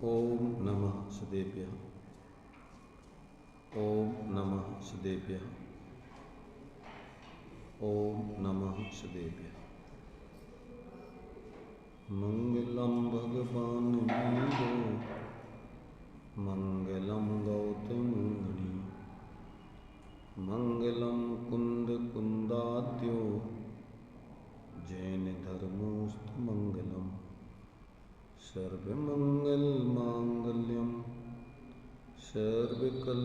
ओम नमः सदेभ्यः। ओम नमः सदेभ्यः। ओम नमः सदेभ्यः। मंगलम भगवान वीरो मंगलम गौतम मुनि मंगलम कुंद कुंदाद्यो जैन धर्मोस्तु मंगलम सर्वमंगल मांगल्यम सर्वकल्याणकारकम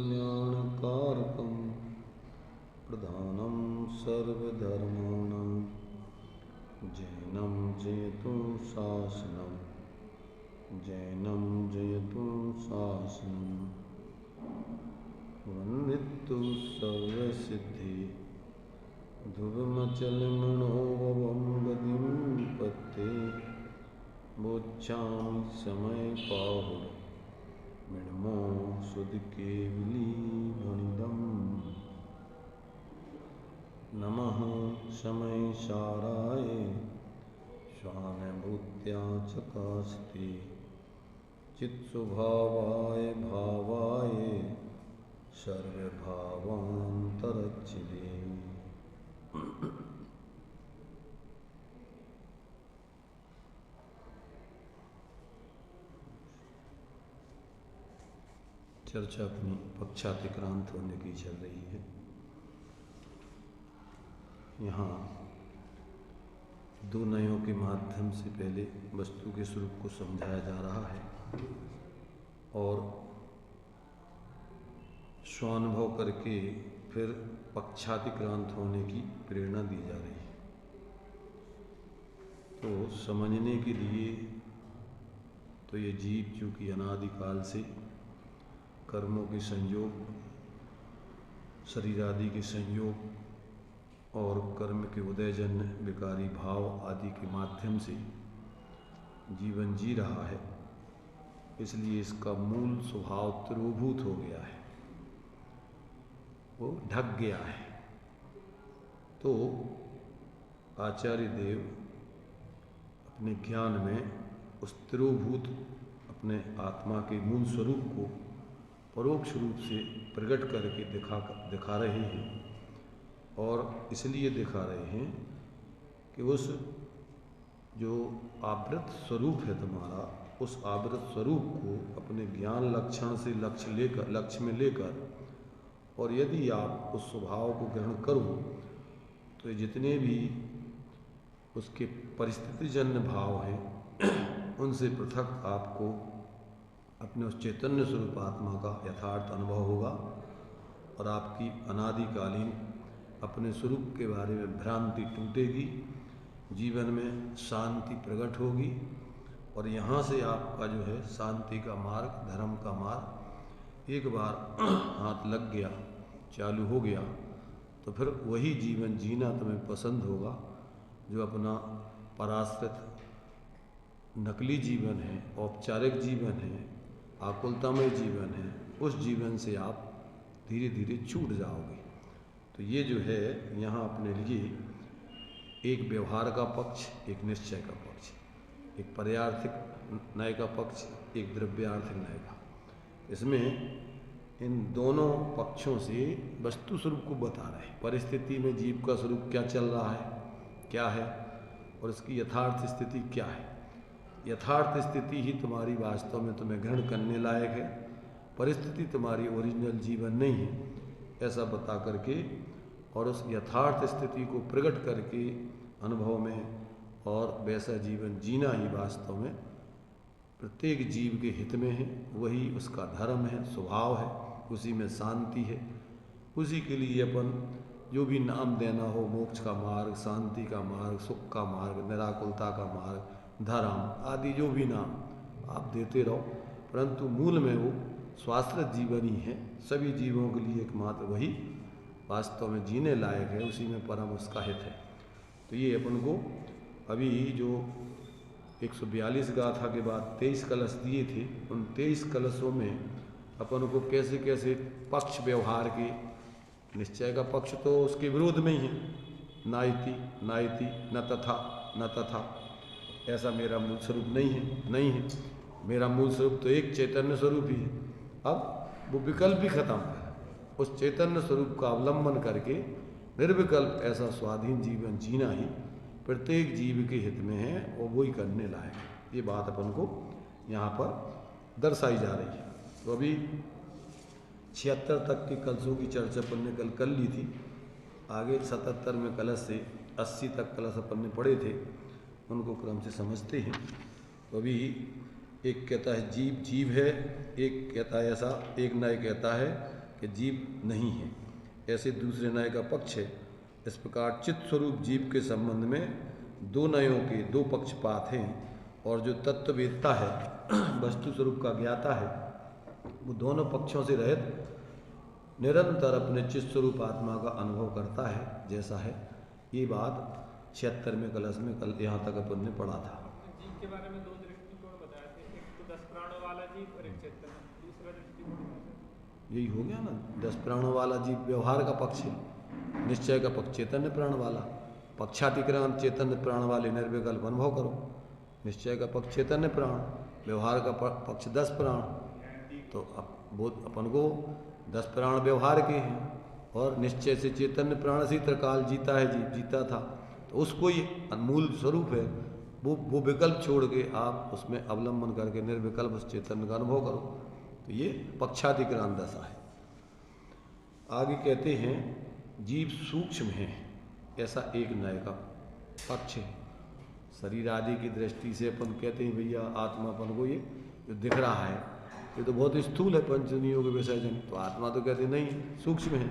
प्रधानम सर्वधर्माणां जैनम जयतु शासनम जैनम जयतु शासनम वन्दितु सर्वसिद्धि ध्रुवमचलमणोभवं गतिं पत्ते बोच्छामि समय पाहुर मिणमो सुदकेवली भणिदम् नमः समय साराय स्वानुभूत्या चकास्ते चित्स्वभावाय भावाय सर्वभावान्तरच्छिदे। चर्चा अपनी पक्षातिक्रांत होने की चल रही है। यहाँ दो नयों के माध्यम से पहले वस्तु के स्वरूप को समझाया जा रहा है और स्वानुभव करके फिर पक्षातिक्रांत होने की प्रेरणा दी जा रही है। तो समझने के लिए तो ये जीव चूँकि अनादिकाल से कर्मों के संयोग, शरीर आदि के संयोग और कर्म के उदयजन्य विकारी भाव आदि के माध्यम से जीवन जी रहा है, इसलिए इसका मूल स्वभाव तिरोभूत हो गया है, वो ढक गया है। तो आचार्य देव अपने ज्ञान में उस तिरोभूत अपने आत्मा के मूल स्वरूप को परोक्ष रूप से प्रकट करके दिखा रहे हैं और इसलिए दिखा रहे हैं कि उस जो आवृत स्वरूप है तुम्हारा, उस आवृत स्वरूप को अपने ज्ञान लक्षण से लक्ष्य में लेकर और यदि आप उस स्वभाव को ग्रहण करो तो जितने भी उसके परिस्थितिजन्य भाव हैं उनसे पृथक आपको अपने उस चैतन्य स्वरूप आत्मा का यथार्थ अनुभव होगा और आपकी अनादिकालीन अपने स्वरूप के बारे में भ्रांति टूटेगी, जीवन में शांति प्रकट होगी और यहाँ से आपका जो है शांति का मार्ग, धर्म का मार्ग एक बार हाथ लग गया, चालू हो गया तो फिर वही जीवन जीना तुम्हें पसंद होगा जो अपना पराश्रित नकली जीवन है, औपचारिक जीवन है, आकुलतामय जीवन है, उस जीवन से आप धीरे धीरे छूट जाओगे। तो ये जो है यहाँ अपने लिए एक व्यवहार का पक्ष, एक निश्चय का पक्ष, एक पर्यार्थिक न्याय का पक्ष, एक द्रव्यार्थिक न्याय का। इसमें इन दोनों पक्षों से वस्तु स्वरूप को बता रहे हैं। परिस्थिति में जीव का स्वरूप क्या चल रहा है, क्या है और इसकी यथार्थ स्थिति क्या है। यथार्थ स्थिति ही तुम्हारी वास्तव में तुम्हें ग्रहण करने लायक है, परिस्थिति तुम्हारी ओरिजिनल जीवन नहीं है, ऐसा बता करके और उस यथार्थ स्थिति को प्रकट करके अनुभव में और वैसा जीवन जीना ही वास्तव में प्रत्येक जीव के हित में है, वही उसका धर्म है, स्वभाव है, उसी में शांति है। उसी के लिए अपन जो भी नाम देना हो, मोक्ष का मार्ग, शांति का मार्ग, सुख का मार्ग, निराकुलता का मार्ग, धर्म आदि जो भी नाम आप देते रहो, परंतु मूल में वो स्वाश्रित जीवन ही है। सभी जीवों के लिए एकमात्र वही वास्तव में जीने लायक है, उसी में परम उसका हित है। तो ये अपन को अभी जो 142 गाथा के बाद 23 कलश दिए थे, उन 23 कलशों में अपन को कैसे कैसे पक्ष व्यवहार के, निश्चय का पक्ष तो उसके विरोध में ही है, नाइति नाइति न तथा न तथा, ऐसा मेरा मूल स्वरूप नहीं है। मेरा मूल स्वरूप तो एक चैतन्य स्वरूप ही है। अब वो विकल्प भी खत्म है, उस चैतन्य स्वरूप का अवलंबन करके निर्विकल्प ऐसा स्वाधीन जीवन जीना ही प्रत्येक जीव के हित में है और वही करने लायक है। ये बात अपन को यहाँ पर दर्शाई जा रही है। तो अभी 76 तक के कलशों की चर्चा अपन ने कल कर ली थी। आगे 77 में कलश से 80 तक कलश अपन ने पढ़े थे, उनको क्रम से समझते हैं। तो अभी एक कहता है जीव जीव है, एक कहता है ऐसा, एक न्याय कहता है कि जीव नहीं है, ऐसे दूसरे न्याय का पक्ष है। इस प्रकार चित्त स्वरूप जीव के संबंध में दो न्यायों के दो पक्षपात हैं, और जो तत्ववेत्ता है, वस्तु स्वरूप का ज्ञाता है, वो दोनों पक्षों से रहित निरंतर अपने चित्त स्वरूप आत्मा का अनुभव करता है, जैसा है। ये बात 76 में कलश में कल यहाँ तक अपन ने पढ़ा था। जीव के बारे में दो दृष्टिकोण बताए थे, एक तो 10 प्राणों वाला जीव और एक चैतन्य। दूसरा दृष्टिकोण यही हो गया ना, 10 प्राणों वाला जीव व्यवहार का पक्ष है, निश्चय का पक्ष चैतन्य प्राण वाला। पक्षातिक्रांत चैतन्य प्राण वाले निर्विकल्प अनुभव करो। निश्चय का पक्ष चैतन्य प्राण, व्यवहार का पक्ष 10 प्राण। तो अब अपन को 10 प्राण व्यवहार के हैं, और निश्चय से चैतन्य प्राण से त्रिकाल जीता है, जीव जीता था, तो उसको ही मूल स्वरूप है। वो विकल्प छोड़ के आप उसमें अवलंबन करके निर्विकल्प उस चैतन्य का अनुभव करो। तो ये पक्षातिक्रांत दशा है। आगे कहते हैं जीव सूक्ष्म है, ऐसा एक न्याय का पक्ष है। शरीर आदि की दृष्टि से अपन कहते हैं भैया आत्मा अपन को ये जो दिख रहा है ये तो बहुत स्थूल है, पंचनियों के विषय जन। तो आत्मा तो कहते नहीं, सूक्ष्म है।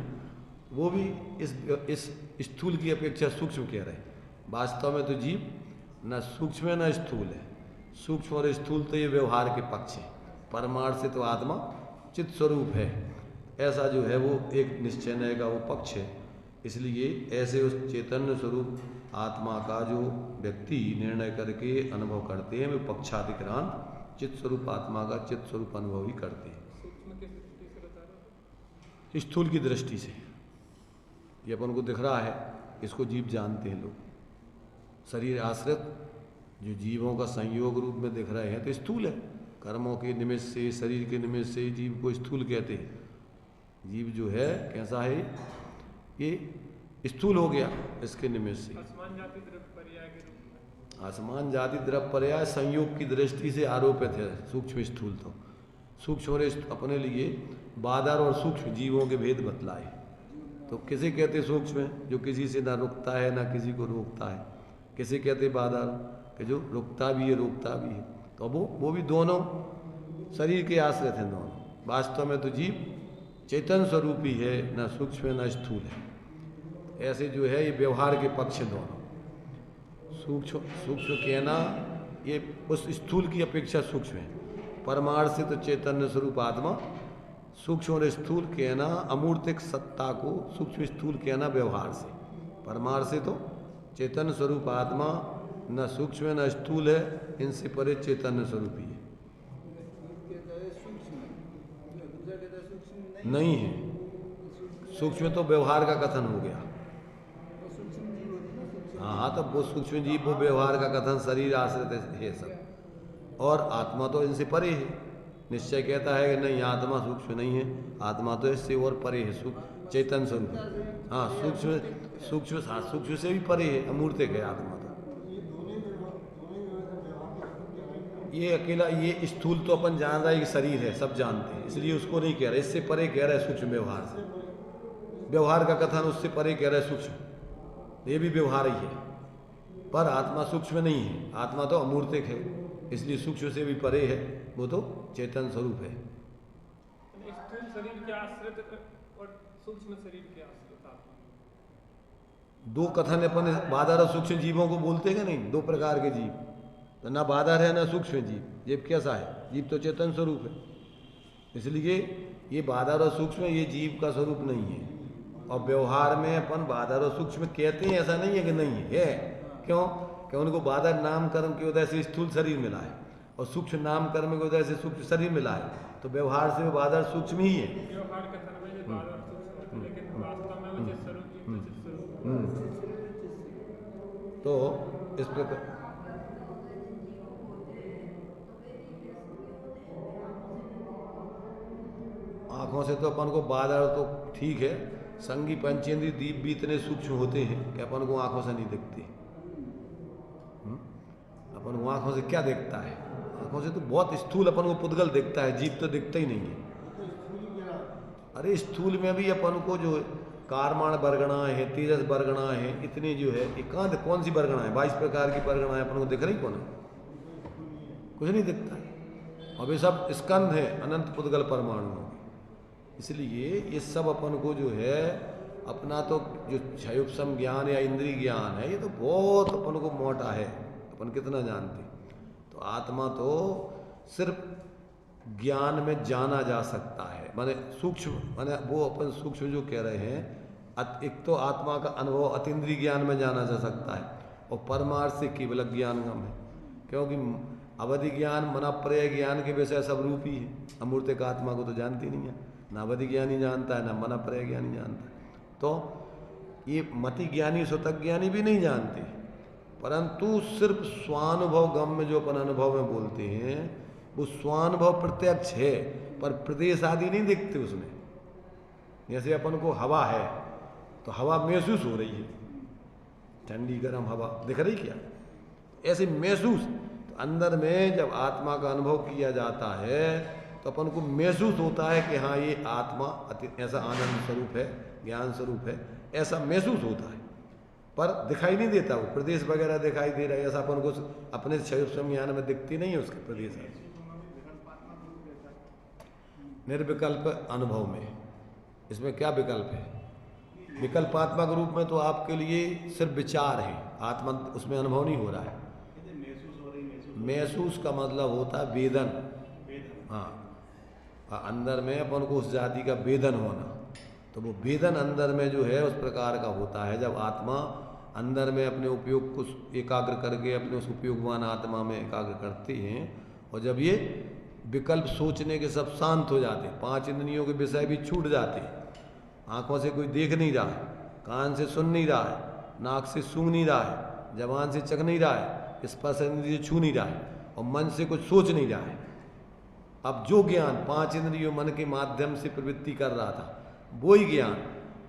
वो भी इस स्थूल की अपेक्षा सूक्ष्म कह रहे हैं। वास्तव में तो जीव न सूक्ष्म है न स्थूल है। सूक्ष्म और स्थूल तो ये व्यवहार के पक्ष है। परमार्थ से तो आत्मा चित्त स्वरूप है, ऐसा जो है वो एक निश्चय का वो पक्ष है। इसलिए ऐसे उस चैतन्य स्वरूप आत्मा का जो व्यक्ति निर्णय करके अनुभव करते हैं, वे पक्षातिक्रांत चित्त स्वरूप आत्मा का चित्त स्वरूप अनुभव ही करते हैं। सूक्ष्म की दृष्टि से बता रहे हो? स्थूल की दृष्टि से ये अपन को दिख रहा है, इसको जीव जानते हैं लोग। शरीर आश्रित जो जीवों का संयोग रूप में दिख रहे हैं तो स्थूल है। कर्मों के निमित्त से, शरीर के निमित्त से जीव को स्थूल कहते हैं। जीव जो है कैसा है, ये स्थूल हो गया इसके निमित्त से। आसमान जाति द्रव्य पर्याय के रूप में, आसमान जाति द्रव्य पर्याय संयोग की दृष्टि से आरोपित है सूक्ष्म स्थूल। तो सूक्ष्म और अपने लिए बादर और सूक्ष्म जीवों के भेद बतलाए। तो किसे कहते सूक्ष्म है, जो किसी से ना रुकता है ना किसी को रोकता है। किसे कहते बादर, कि जो रुकता भी है रोकता भी है। तो वो भी दोनों शरीर के आश्रित हैं दोनों। वास्तव में तो जीव चैतन्य स्वरूप ही है, न सूक्ष्म है न स्थूल है। ऐसे जो है ये व्यवहार के पक्ष दोनों। सूक्ष्म कहना ये उस स्थूल की अपेक्षा सूक्ष्म है। परमार्थ से तो चैतन्य स्वरूप आत्मा, सूक्ष्म और स्थूल कहना अमूर्तिक सत्ता को सूक्ष्म स्थूल कहना व्यवहार से। परमार्थ से तो चैतन्य स्वरूप आत्मा न सूक्ष्म है न स्थूल है, इनसे परे चैतन्य स्वरूप ही है। नहीं है, सूक्ष्म तो व्यवहार का कथन हो गया। हाँ, तो वो सूक्ष्म जीव वो व्यवहार का कथन शरीर आश्रित है सब, और आत्मा तो इनसे परे है। निश्चय कहता है कि नहीं आत्मा सूक्ष्म नहीं है, आत्मा तो इससे और परे है, चैतन्य स्वरूप। हाँ, सूक्ष्म से भी परे है, अमूर्तिक है आत्मा। तो ये अकेला ये स्थूल तो अपन जान रहा है कि शरीर है, सब जानते हैं, इसलिए उसको नहीं कह रहे। इससे परे कह रहा है सूक्ष्म व्यवहार से। व्यवहार का कथन उससे परे कह रहा है सूक्ष्म, ये भी व्यवहार ही है। पर आत्मा सूक्ष्म नहीं है, आत्मा तो अमूर्तिक है, इसलिए सूक्ष्म से भी परे है, वो तो चैतन्य स्वरूप है। स्थूल शरीर के आश्रित और सूक्ष्म शरीर के आश्रित आत्मा, दो कथन अपन बादर और सूक्ष्म जीवों को बोलते हैं नहीं, दो प्रकार के जीव। तो ना बादर है ना सूक्ष्म जीव। जीव कैसा है? जीव तो चेतन स्वरूप है, इसलिए ये बादर और सूक्ष्म ये जीव का स्वरूप नहीं है। और व्यवहार में अपन बादर और सूक्ष्म कहते हैं, ऐसा नहीं है कि नहीं है। क्यों? कि उनको बादर नाम कर्म की वजह से स्थूल शरीर मिला है, और सूक्ष्म नाम कर्म की वजह से सूक्ष्म शरीर मिला है। तो व्यवहार से वो बादर सूक्ष्म ही है। व्यवहार के तरह में ये बादर सूक्ष्म है, लेकिन वास्तव में वो चित्त स्वरूप ही चित्त स्वरूप। तो इस प्रकार आँखों से तो अपन को बादल तो ठीक है, संगी पंचेंद्रीय दीप भी इतने सूक्ष्म होते हैं कि अपन को आँखों से नहीं दिखते। अपन को आँखों से क्या दिखता है? आँखों से तो बहुत स्थूल अपन को पुद्गल दिखता है, जीव तो दिखता ही नहीं है। अरे स्थूल में भी अपन को जो कारमाण बरगणाएं हैं, तीरथ बरगणाएं हैं, इतनी जो है एकांत कौन सी बरगणाएं, 22 प्रकार की बरगणाएं अपन को दिख रही कौन है? कुछ नहीं दिखता है। और वे सब स्कंध है अनंत पुद्गल परमाणुओं के। इसलिए ये सब अपन को जो है अपना तो जो क्षयोपम ज्ञान या इंद्रिय ज्ञान है, ये तो बहुत अपन को मोटा है, अपन कितना जानते। तो आत्मा तो सिर्फ ज्ञान में जाना जा सकता है, माने सूक्ष्म, माने वो अपन सूक्ष्म जो कह रहे हैं, एक तो आत्मा का अनुभव अतीन्द्रिय ज्ञान में जाना जा सकता है, और परमार्थ से केवल ज्ञानगम है, क्योंकि अवधि ज्ञान मनाप्रय ज्ञान के विषय सब रूप ही है। अमूर्तिक आत्मा को तो जानती नहीं है, ना अवधि ज्ञानी जानता है, ना मनाप्रय ज्ञानी जानता है। तो ये मति ज्ञानी सुतक ज्ञानी भी नहीं जानते, परंतु सिर्फ स्वानुभव गम में जो अपन अनुभव में बोलते हैं वो स्वानुभव प्रत्यक्ष है, पर प्रदेश आदि नहीं दिखते उसमें। जैसे अपन को हवा है तो हवा महसूस हो रही है, ठंडी गर्म हवा दिख रही क्या, ऐसे महसूस। तो अंदर में जब आत्मा का अनुभव किया जाता है तो अपन को महसूस होता है कि हाँ ये आत्मा ऐसा आनंद स्वरूप है, ज्ञान स्वरूप है, ऐसा महसूस होता है, पर दिखाई नहीं देता। वो प्रदेश वगैरह दिखाई दे रहा है, ऐसा अपन को अपने शरीर ज्ञान में दिखती नहीं है उसके प्रदेश। निर्विकल्प अनुभव में इसमें क्या विकल्प है? विकल्पात्मक रूप में तो आपके लिए सिर्फ विचार है, आत्मा उसमें अनुभव नहीं हो रहा है। महसूस का मतलब होता है वेदन। हाँ, अंदर में अपन को उस जाति का वेदन होना, तो वो वेदन अंदर में जो है उस प्रकार का होता है जब आत्मा अंदर में अपने उपयोग को एकाग्र करके अपने उस उपयोगवान आत्मा में एकाग्र करते हैं। और जब ये विकल्प सोचने के सब शांत हो जाते, 5 इंद्रियों के विषय भी छूट जाते, आंखों से कोई देख नहीं रहा है, कान से सुन नहीं रहा है, नाक से सूंघ नहीं रहा है, जबान से चख नहीं रहा है, स्पर्श इंद्रिय से छू नहीं रहा है, और मन से कुछ सोच नहीं रहा है। अब जो ज्ञान 5 इंद्रियों मन के माध्यम से प्रवृत्ति कर रहा था, वही ज्ञान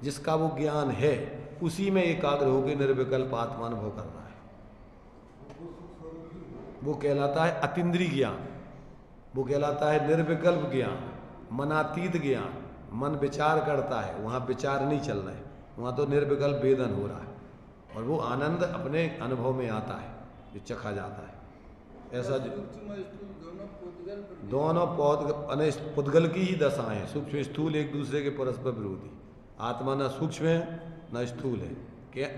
जिसका वो ज्ञान है, उसी में एकाग्र होकर निर्विकल्प आत्मानुभव कर रहा है। वो कहलाता है अतीन्द्रिय ज्ञान, वो कहलाता है निर्विकल्प ज्ञान, मनातीत ज्ञान। मन विचार करता है, वहाँ विचार नहीं चल रहा है, वहाँ तो निर्विकल्प वेदन हो रहा है, और वो आनंद अपने अनुभव में आता है, जो चखा जाता है। ऐसा दोनों पुद्गल की ही दशाएं हैं, सूक्ष्म स्थूल एक दूसरे के परस्पर विरोधी। आत्मा न सूक्ष्म है न स्थूल है,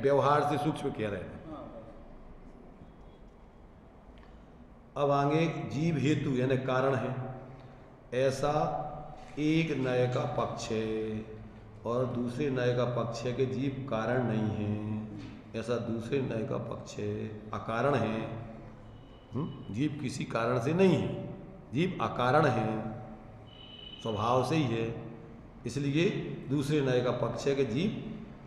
व्यवहार से सूक्ष्म कह रहे हैं। अब आगे जीव हेतु यानी कारण है, ऐसा एक नय का पक्ष है और दूसरे नय का पक्ष है कि जीव कारण नहीं है, ऐसा दूसरे नय का पक्ष है, अकारण है। जीव किसी कारण से नहीं है, जीव अकारण है, स्वभाव से ही है। इसलिए दूसरे नय का पक्ष है कि जीव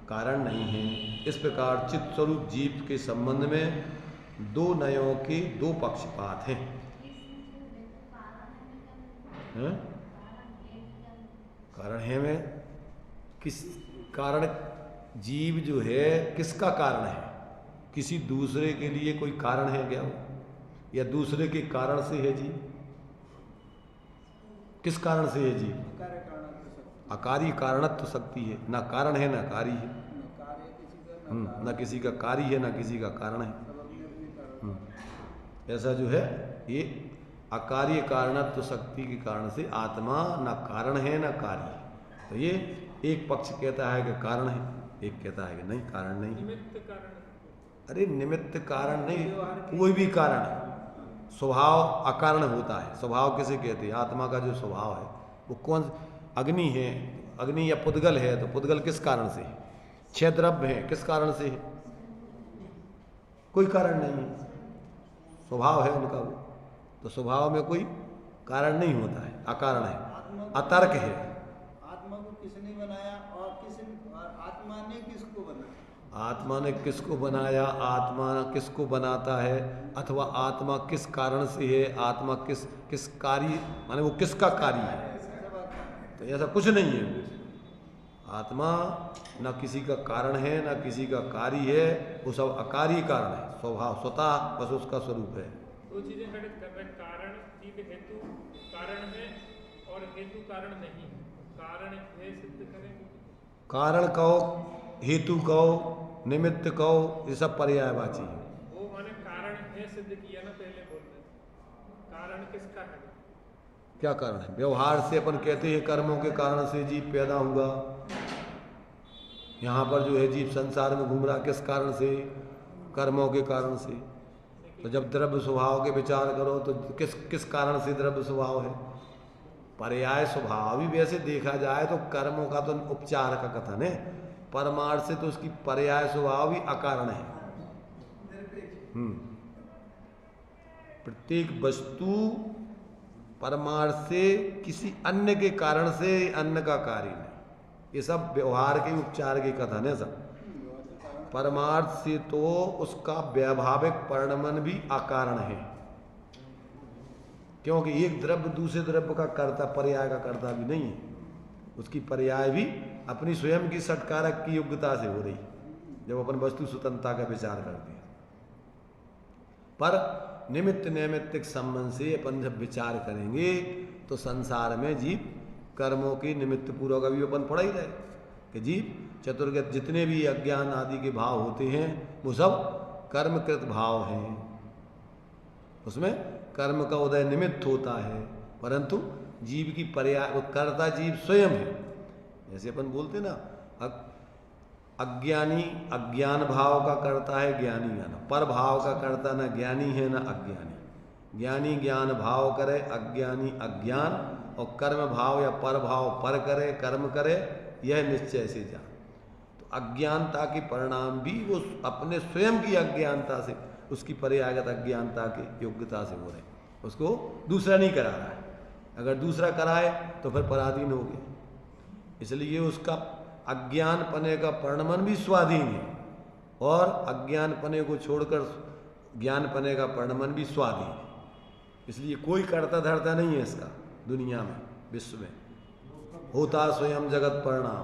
कारण नहीं है। इस प्रकार चित्त स्वरूप जीव के संबंध में 2 नयों के 2 पक्षपात हैं। कारण है में किस कारण, जीव जो है किसका कारण है? किसी दूसरे के लिए कोई कारण है क्या वो, या दूसरे के कारण से है जीव? किस कारण से है जीव? अकारी कारणत्व शक्ति है, ना कारण है ना कार्य है, ना किसी का कार्य है ना किसी का कारण है। ऐसा जो है ये अकार्य कारणत्व शक्ति के कारण से आत्मा ना कारण है ना कार्य है। तो ये एक पक्ष कहता है कि कारण है, एक कहता है कि नहीं कारण नहीं। अरे निमित्त कारण नहीं, कोई भी कारण है, स्वभाव अकारण होता है। स्वभाव किसे कहते हैं? आत्मा का जो स्वभाव है वो कौन, अग्नि है, अग्नि या पुद्गल है तो पुद्गल किस कारण से है? 6 द्रव्य है, किस कारण से है? कोई कारण नहीं है, स्वभाव है उनका वो। तो स्वभाव में कोई कारण नहीं होता है, अकारण है, अतर्क है। आत्मा को किसने बनाया और आत्मा ने किसको बनाया? आत्मा ने किसको बनाया, आत्मा किसको बनाता है, अथवा आत्मा किस कारण से है, आत्मा किस कार्य, माने वो किसका कार्य है? तो ऐसा कुछ नहीं है। आत्मा न किसी का कारण है न किसी का कार्य है, वो सब अकार्य कारण है, स्वभाव स्वतः बस उसका स्वरूप है। दो चीजें घटित कर रहे हैं, कारण जीव हेतु कारण है और हेतु कारण नहीं है। कारण है सिद्ध करेंगे, कारण कहो, हेतु कहो, निमित्त कहो, ये सब पर्यायवाची है। वो माने कारण है सिद्ध किया ना, पहले बोलते कारण किसका है? क्या कारण है? व्यवहार से अपन कहते हैं कर्मों के कारण से जीव पैदा हुआ। यहाँ पर जो है जीव संसार में घूम रहा किस कारण से? कर्मों के कारण से। तो जब द्रव्य स्वभाव के विचार करो तो किस किस कारण से द्रव्य स्वभाव है? पर्याय स्वभाव भी वैसे देखा जाए तो कर्मों का तो उपचार का कथन है, परमार्थ से तो उसकी पर्याय स्वभाव भी अकारण है। प्रत्येक वस्तु परमार्थ से किसी अन्य के कारण से अन्य का कार्य नहीं, ये सब व्यवहार के उपचार के कथन है सब। परमार्थ से तो उसका व्यावहारिक परिणमन भी अकारण है, क्योंकि एक द्रव्य दूसरे द्रव्य का कर्ता पर्याय का कर्ता भी नहीं है, उसकी पर्याय भी अपनी स्वयं की षटकारक की योग्यता से हो रही जब अपन वस्तु स्वतंत्रता का विचार करते हैं। पर निमित्त नैमित्तिक संबंध से अपन जब विचार करेंगे तो संसार में जीव कर्मों के निमित्त पूर्वक, अभी अपन पढ़ा ही रहे कि जीव चतुर्गत जितने भी अज्ञान आदि के भाव होते हैं वो सब कर्मकृत भाव हैं, उसमें कर्म का उदय निमित्त होता है, परंतु जीव की पर्याय कर्ता जीव स्वयं है। जैसे अपन बोलते ना, अज्ञानी अज्ञान भाव का करता है, ज्ञानी ज्ञान, पर भाव का करता न ज्ञानी है न अज्ञानी। ज्ञानी ज्ञान भाव करे, अज्ञानी अज्ञान, और कर्म भाव या पर भाव पर करे, कर्म करे, यह निश्चय से जान। तो अज्ञानता के परिणाम भी वो अपने स्वयं की अज्ञानता से, उसकी पर्यायगत अज्ञानता के योग्यता से हो रहे, उसको दूसरा नहीं करा रहा है। अगर दूसरा कराए तो फिर पराधीन हो गया। इसलिए उसका अज्ञान पने का परिणमन भी स्वाधीन है, और अज्ञान पने को छोड़कर ज्ञान पने का परिणमन भी स्वाधीन है। इसलिए कोई करता धरता नहीं है इसका दुनिया में, विश्व में। होता स्वयं जगत परिणाम,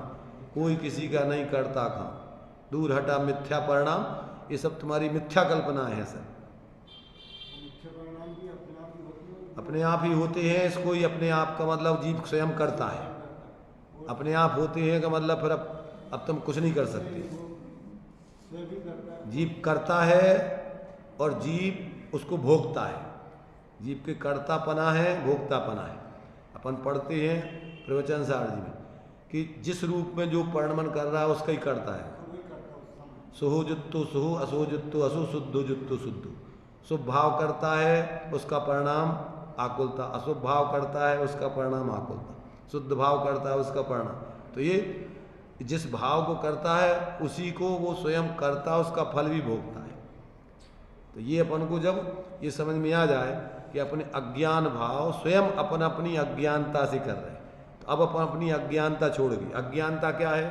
कोई किसी का नहीं करता काम, दूर हटा मिथ्या परिणाम, ये सब तुम्हारी मिथ्या कल्पना है सर। अपने आप ही होते हैं, इसको ही अपने आप का मतलब जीव स्वयं करता है। अपने आप होते हैं का मतलब फिर अब तुम कुछ नहीं कर सकते। जीव करता है और जीव उसको भोगता है। जीव के कर्तापना है, भोक्तापना है। अपन पढ़ते हैं प्रवचन सारजी में कि जिस रूप में जो परिणमन कर रहा है उसका ही करता है। सुहु जुत्तु सुहु, असु जुत्तु असु, शुद्धु जुत्तु शुद्धु। शुभ भाव करता है उसका परिणाम आकुलता, अशुभ भाव करता है उसका परिणाम आकुलता, शुद्ध भाव करता है उसका परिणाम। तो ये जिस भाव को करता है उसी को वो स्वयं करता, उसका फल भी भोगता है। तो ये अपन को जब ये समझ में आ जाए कि अपने अज्ञान भाव स्वयं अपन अपनी अज्ञानता से कर रहे हैं, तो अब अपन अपनी अज्ञानता छोड़ गए। अज्ञानता क्या है?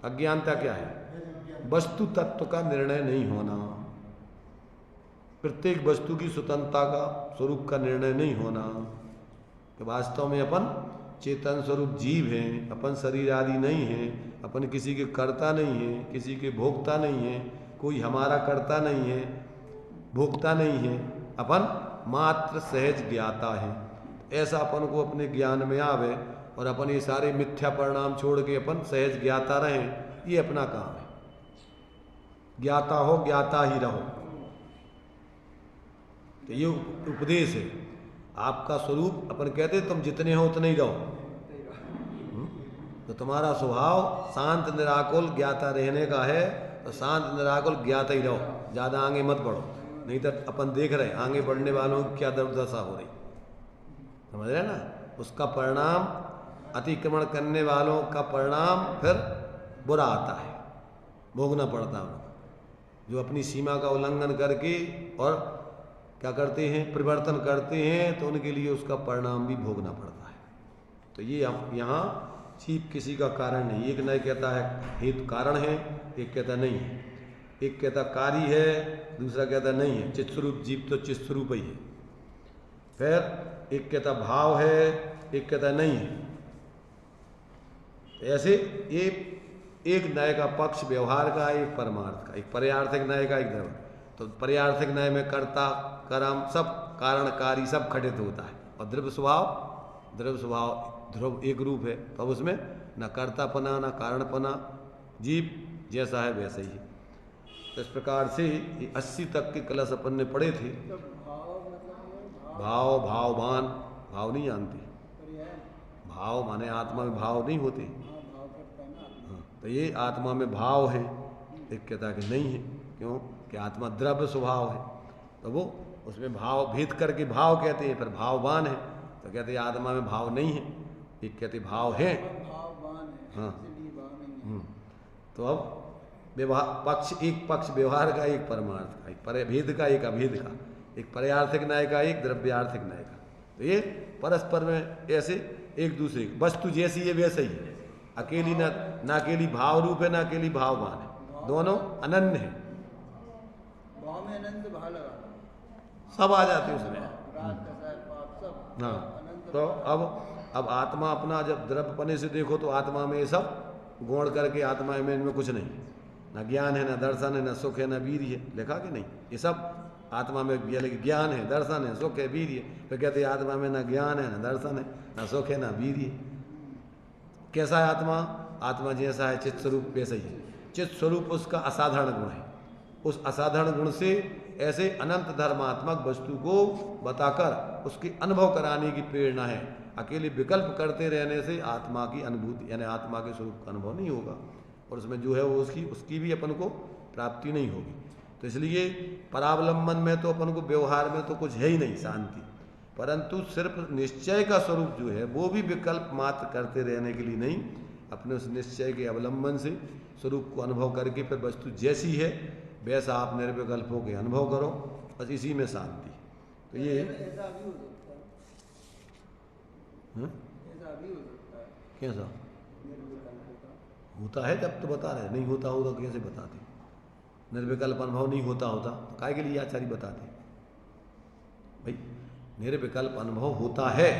अज्ञानता क्या है? वस्तु तत्व का निर्णय नहीं होना, प्रत्येक वस्तु की स्वतंत्रता का स्वरूप का निर्णय नहीं होना, कि वास्तव में अपन चेतन स्वरूप जीव हैं, अपन शरीर आदि नहीं हैं, अपन किसी के कर्ता नहीं है, किसी के भोक्ता नहीं है, कोई हमारा कर्ता नहीं है, भोक्ता नहीं है, अपन मात्र सहज ज्ञाता है। ऐसा अपन को अपने ज्ञान में आवे और अपन ये सारे मिथ्या परिणाम छोड़ के अपन सहज ज्ञाता रहें, ये अपना काम है। ज्ञाता हो, ज्ञाता ही रहो, तो ये उपदेश है। आपका स्वरूप अपन कहते तुम जितने हो उतने ही रहो। तो तुम्हारा स्वभाव शांत निराकुल ज्ञाता रहने का है, तो शांत निराकुल ज्ञाता ही रहो, ज़्यादा आगे मत बढ़ो। नहीं तो अपन देख रहे हैं आगे बढ़ने वालों की क्या दुर्दशा हो रही, समझ रहे ना? उसका परिणाम, अतिक्रमण करने वालों का परिणाम फिर बुरा आता है, भोगना पड़ता है उनको। जो अपनी सीमा का उल्लंघन करके और क्या करते हैं, परिवर्तन करते हैं, तो उनके लिए उसका परिणाम भी भोगना पड़ता है। तो ये यहाँ जीव किसी का कारण नहीं। एक नहीं कहता है हेतु कारण है, एक कहता नहीं है, एक कहता कार्य है, दूसरा कहता नहीं है। चित्स्वरूप जीव तो चित्स्वरूप ही है। फिर एक कहता भाव है, एक कहता नहीं है। ऐसे एक न्याय का पक्ष व्यवहार का, एक परमार्थ का, एक पर्यार्थक न्याय का, एक द्रव्य। तो पर्यार्थक न्याय में कर्ता कर्म सब कारणकारी सब खंडित होता है, और द्रव्य स्वभाव ध्रुव एक रूप है, तो अब उसमें न कर्तापना न कारणपना, जीव जैसा है वैसा ही है। तो इस प्रकार से 80 तक के कलश अपन ने पढ़े थे। तो भाव मतलब भाव, भाववान, भाव नहीं जानते, पर्याय। भाव माने आत्मा में भाव नहीं होते। हाँ, भाव करता है ना आत्मा। हाँ, तो ये आत्मा में भाव है, एक कहता है कि नहीं है, क्यों कि आत्मा द्रव्य स्वभाव है, तो वो उसमें भाव भेद करके भाव कहते हैं, फिर भाववान है, तो कहते हैं आत्मा में भाव नहीं है, एक कहते भाव है। भाववान है, हाँ। इसलिए भाव नहीं है। तो अब पक्ष, एक पक्ष व्यवहार का, एक परमार्थ का, एक भेद का, एक अभेद का, एक पर्यार्थक न्याय का, एक द्रव्यार्थक न्याय का। तो ये परस्पर में ऐसे एक दूसरे की वस्तु जैसी है वैसे ही है, अकेली न अकेली भाव रूप है, न अकेली भाववान है, दोनों अनन्य है। भाव में अनंत भाव लगा, सब आ जाते हैं उसमें। राग कैसा है, पाप सब हाँ, अनंत तो भाव। अब आत्मा अपना जब द्रव्यपने से देखो तो आत्मा में ये सब गुण करके आत्मा में इनमें कुछ नहीं, न ज्ञान है, न दर्शन है, न सुख है, न वीर्य है, लिखा कि नहीं, ये सब आत्मा में ज्ञान है, दर्शन है, सुख है, वीर्य है। तो कहते हैं आत्मा में न ज्ञान है, न दर्शन है, न सुख है, न वीर्य है। कैसा है आत्मा? आत्मा जैसा है चित्त स्वरूप वैसा ही है। चित्त स्वरूप उसका असाधारण गुण है, उस असाधारण गुण से ऐसे अनंत धर्मात्मक वस्तु को बताकर उसकी अनुभव कराने की प्रेरणा है। अकेले विकल्प करते रहने से आत्मा की अनुभूति यानी आत्मा के स्वरूप का अनुभव नहीं होगा, और उसमें जो है वो उसकी भी अपन को प्राप्ति नहीं होगी। तो इसलिए परावलंबन में तो अपन को व्यवहार में तो कुछ है ही नहीं शांति, परंतु सिर्फ निश्चय का स्वरूप जो है वो भी विकल्प मात्र करते रहने के लिए नहीं, अपने उस निश्चय के अवलंबन से स्वरूप को अनुभव करके फिर वस्तु जैसी है वैसा आप निर्विकल्प होकर अनुभव करो, बस इसी में शांति। तो ये ऐसा भी हो सकता है, ऐसा भी हो सकता है, कैसा निर्विकल्प का होता है जब तो बता रहे, नहीं होता होगा कैसे बताते? निर्विकल्प अनुभव नहीं होता तो काय के लिए आचार्य बताते? भाई निर्विकल्प अनुभव होता है,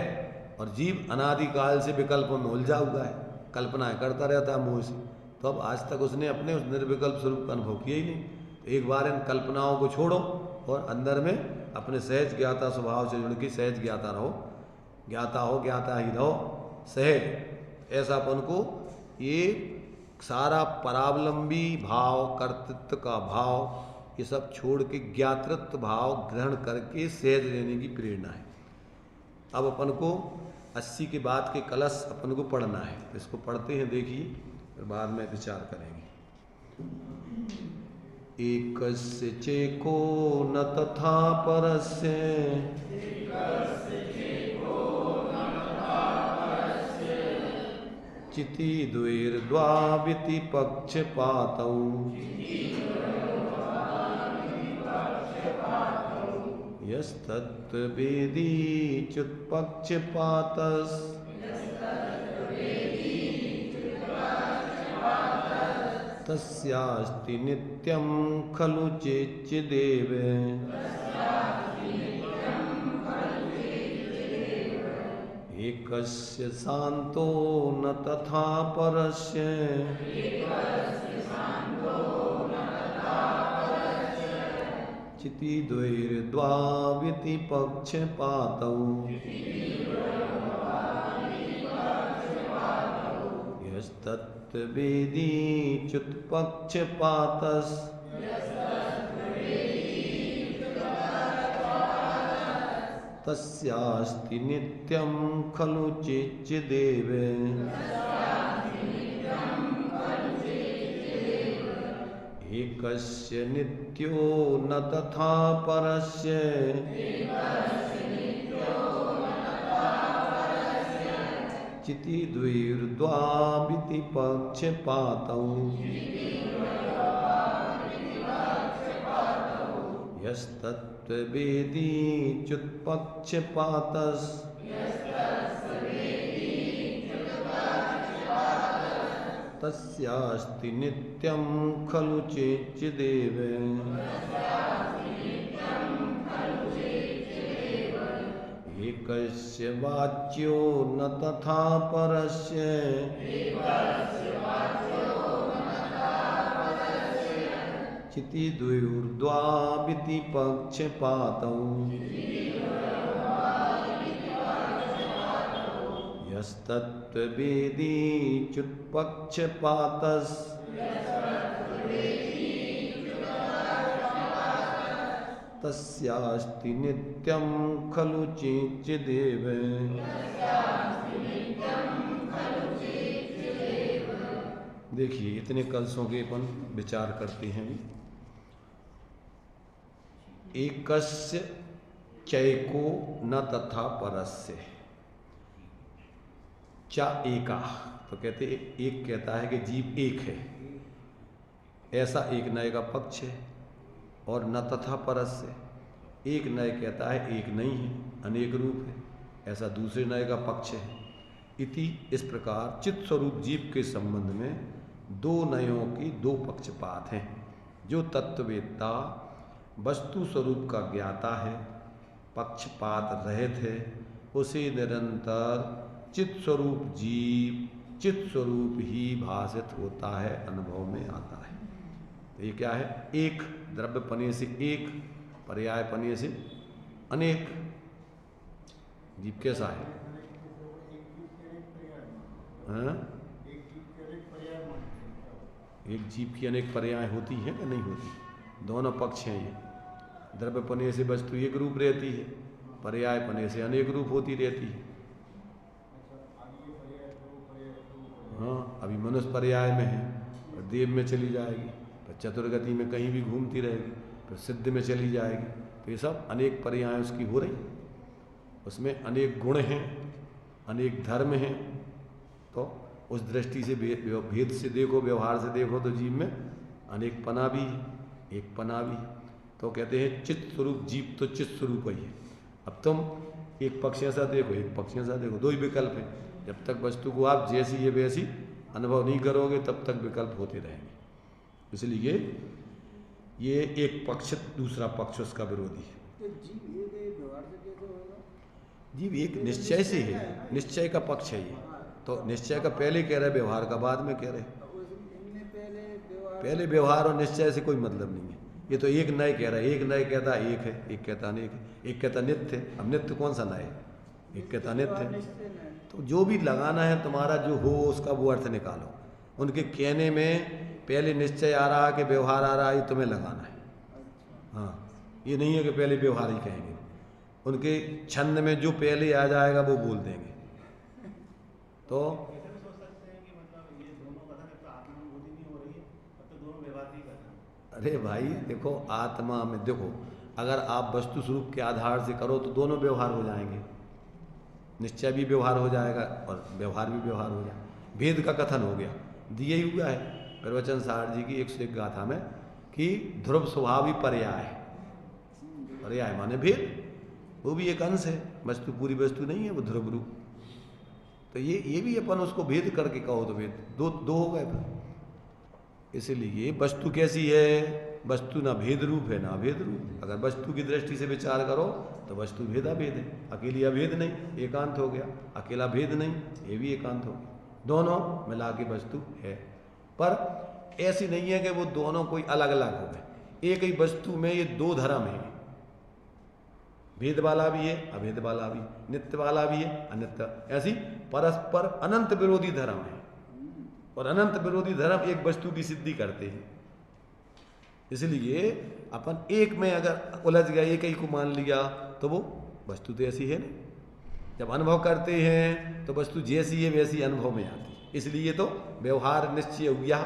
और जीव अनादिकाल से विकल्पों में उलझा हुआ है, कल्पनाएं करता रहता है मोह से, तो अब आज तक उसने अपने उस निर्विकल्प स्वरूप का अनुभव किया ही नहीं। तो एक बार इन कल्पनाओं को छोड़ो और अंदर में अपने सहज ज्ञाता स्वभाव से जुड़ के सहज ज्ञाता रहो, ज्ञाता ही रहो सहज। ऐसा अपन को ये सारा परावलंबी भाव, कर्तृत्व का भाव, ये सब छोड़ के ज्ञातृत्व भाव ग्रहण करके सहज रहने की प्रेरणा है। अब अपन को 80 के बाद के कलश अपन को पढ़ना है, तो इसको पढ़ते हैं, देखिए, फिर बाद में विचार करेंगे। एकस्य चेको न तथा परस्य, चिति द्वैर्द्वाविति पक्षपातौ, यस्तत्वेदी च्युत्पक्षपातस्, तस्यास्ति नित्यं खलु चेच्चिदेव, एकस्य शान्तो न तथा परस्य, चिति द्वैर्द्वाविति पक्षपातौ, यस्तत्वेदी च्युत्पक्षपातस्, तस्यास्ति नित्यं खलु चेच्चिदेव, एकस्य नित्यो न तथा परस्य, चिति द्वैर्द्वाविति पक्षपातौ, यस्तत्वेदी च्युत्पक्षपातस्, तस्यास्ति नित्यं खलु चेच्चिदेव, एकस्य वाच्यो न तथा परस्य चिति द्वयोर्द्वाविति पक्षपातौ यस्तत्त्ववेदी च्युत्पक्षपातस् तस्यास्ति नित्यं खलु चिचिदेव। देखिए इतने कलशों के अपन विचार करते हैं। एकस्य चैको न तथा परस्य चा एका, तो कहते एक कहता है कि जीव एक है, ऐसा एक नए का पक्ष है। और न तथा परस्य, एक नए कहता है एक नहीं है, अनेक रूप है, ऐसा दूसरे नए का पक्ष है। इति इस प्रकार चित्त स्वरूप जीव के संबंध में दो नयों की दो पक्षपात हैं। जो तत्ववेत्ता वस्तु स्वरूप का ज्ञाता है, पक्षपात रहित है, उसे निरंतर चित्त स्वरूप जीव चित्त स्वरूप ही भाषित होता है, अनुभव में आता है। तो ये क्या है? एक द्रव्य पने से एक, पर्याय पने से अनेक। जीव कैसा है? हाँ? एक जीव की अनेक पर्याय होती है कि नहीं होती? दोनों पक्ष हैं ये। द्रव्य पने से वस्तु एक रूप रहती है, पर्याय पने से अनेक रूप होती रहती है। हाँ, अभी मनुष्य पर्याय में है, और देव में चली जाएगी, फिर चतुर्गति में कहीं भी घूमती रहेगी, फिर सिद्ध में चली जाएगी। तो ये सब अनेक पर्याय उसकी हो रही, उसमें अनेक गुण हैं, अनेक धर्म हैं। तो उस दृष्टि से भेद से देखो, व्यवहार से देखो, तो जीव में अनेक पना भी है, एक पना भी। तो कहते हैं चित्त स्वरूप जीव तो चित्त स्वरूप ही है। अब तुम एक पक्ष ऐसा देखो, एक पक्ष ऐसा देखो, दो ही विकल्प हैं। जब तक वस्तु को आप जैसी है वैसी अनुभव नहीं करोगे, तब तक विकल्प होते रहेंगे। इसलिए ये एक पक्ष दूसरा पक्ष उसका विरोधी है। तो जीव एक है, व्यवहार से कैसे होगा? जीव एक निश्चय से है, निश्चय का पक्ष है ये। तो निश्चय का पहले कह रहे, व्यवहार का बाद में कह रहे। पहले व्यवहार और निश्चय से कोई मतलब नहीं है। ये तो एक नए कह रहा है, एक नए कहता एक है, एक कहता अनेक है, एक कहता नित्य है। अब नित्य कौन सा नए है? एक कहता नित्य है। तो जो भी लगाना है तुम्हारा जो हो उसका वो अर्थ निकालो। उनके कहने में पहले निश्चय आ रहा कि व्यवहार आ रहा, ये तुम्हें लगाना है। हाँ, ये नहीं है कि पहले व्यवहार ही कहेंगे। उनके छंद में जो पहले आ जाएगा वो बोल देंगे। तो अरे भाई देखो, आत्मा में देखो, अगर आप वस्तु स्वरूप के आधार से करो तो दोनों व्यवहार हो जाएंगे। निश्चय भी व्यवहार हो जाएगा और व्यवहार भी व्यवहार हो जाएगा। भेद का कथन हो गया, दिए ही हुआ है प्रवचन सार जी की 101 गाथा में कि ध्रुव स्वभाव ही पर्याय है। पर्याय माने भेद, वो भी एक अंश है, वस्तु पूरी वस्तु नहीं है, वो ध्रुव रूप। तो ये भी अपन उसको भेद करके कहो तो भेद दो हो गए फिर। इसलिए वस्तु कैसी है? वस्तु ना भेद रूप है ना अभेद रूप। अगर वस्तु की दृष्टि से विचार करो तो वस्तु भेदा भेद है, अकेली अभेद नहीं, एकांत हो गया। अकेला भेद नहीं, ये भी एकांत हो गया। दोनों मिला के वस्तु है, पर ऐसी नहीं है कि वो दोनों कोई अलग अलग हो गए। एक ही वस्तु में ये दो धर्म है, भेद वाला भी है, अभेद वाला भी, नित्य वाला भी है, अनित्य। ऐसी परस्पर अनंत विरोधी धर्म है, और अनंत विरोधी धर्म एक वस्तु की सिद्धि करते हैं। इसलिए अपन एक में अगर उलझ गए, एक ही को मान लिया, तो वो वस्तु तो ऐसी है नहीं। जब अनुभव करते हैं तो वस्तु जैसी है वैसी अनुभव में आती है। इसलिए तो व्यवहार निश्चय हुआ,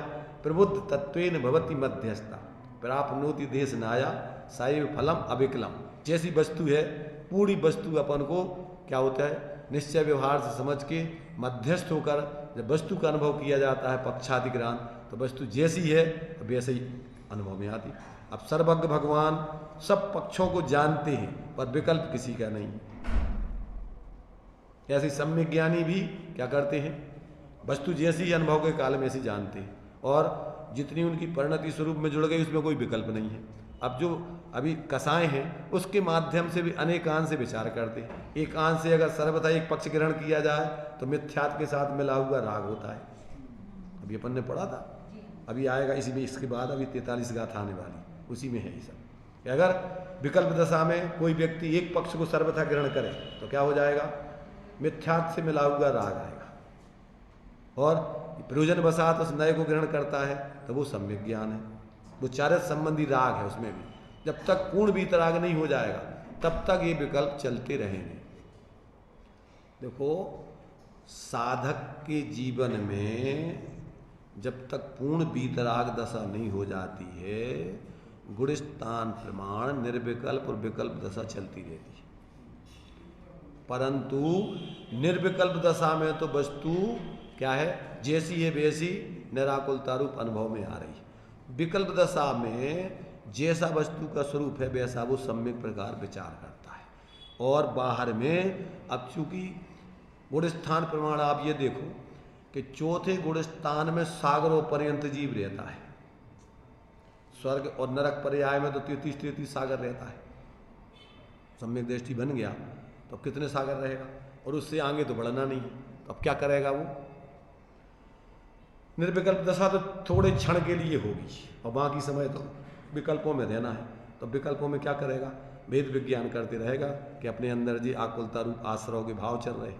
प्रबुद्ध तत्वेन भवति मध्यस्था प्राप्नोति देश नाया साइव फलम अविकलम। जैसी वस्तु है, पूरी वस्तु अपन को क्या होता है? निश्चय व्यवहार से समझ के मध्यस्थ होकर जब वस्तु का अनुभव किया जाता है पक्षाधिग्रहण, तो वस्तु जैसी है वैसे ही अनुभव में आती। अब सर्वज्ञ भगवान सब पक्षों को जानते हैं, पर विकल्प किसी का नहीं। ऐसे सम्यक ज्ञानी भी क्या करते हैं? वस्तु जैसी अनुभव के काल में ऐसी जानते हैं, और जितनी उनकी परिणति स्वरूप में जुड़ गई उसमें कोई विकल्प नहीं है। अब जो अभी कसाय हैं उसके माध्यम से भी अनेकांश से विचार करते हैं। एक अंश से अगर सर्वथा एक पक्ष ग्रहण किया जाए तो मिथ्यात्व के साथ मिला हुआ राग होता है। अभी अपन ने पढ़ा था, अभी आएगा इसी में, इसके बाद अभी 43 गाथा आने वाली, उसी में है ये सब। कि अगर विकल्प दशा में कोई व्यक्ति एक पक्ष को सर्वथा ग्रहण करे तो क्या हो जाएगा, मिथ्यात्व से मिला हुआ राग आएगा, और प्रयोजन वशात उस नए को ग्रहण करता है तो वो सम्यक ज्ञान है, वो चारित्र संबंधी राग है उसमें भी। जब तक पूर्ण वीतराग नहीं हो जाएगा तब तक ये विकल्प चलते रहेंगे। देखो, साधक के जीवन में जब तक पूर्ण वीतराग दशा नहीं हो जाती है, गुणस्थान प्रमाण निर्विकल्प और विकल्प दशा चलती रहती है। परंतु निर्विकल्प दशा में तो वस्तु क्या है, जैसी है वैसी निराकुलता रूप अनुभव में आ रही है। विकल्प दशा में जैसा वस्तु का स्वरूप है वैसा वो सम्यक प्रकार विचार करता है। और बाहर में अब चूंकि गुणस्थान प्रमाण, आप ये देखो कि चौथे गुणस्थान में सागरों पर्यंत जीव रहता है। स्वर्ग और नरक पर्याय में तो 33 सागर रहता है। सम्यक दृष्टि बन गया तो कितने सागर रहेगा, और उससे आगे तो बढ़ना नहीं है, तो अब क्या करेगा वो। निर्विकल्प दशा तो थोड़े क्षण के लिए होगी और बाकी समय तो विकल्पों में रहना है। तो विकल्पों में क्या करेगा, भेद विज्ञान करते रहेगा कि अपने अंदर जी आकुलता रूप आश्रव के भाव चल रहे,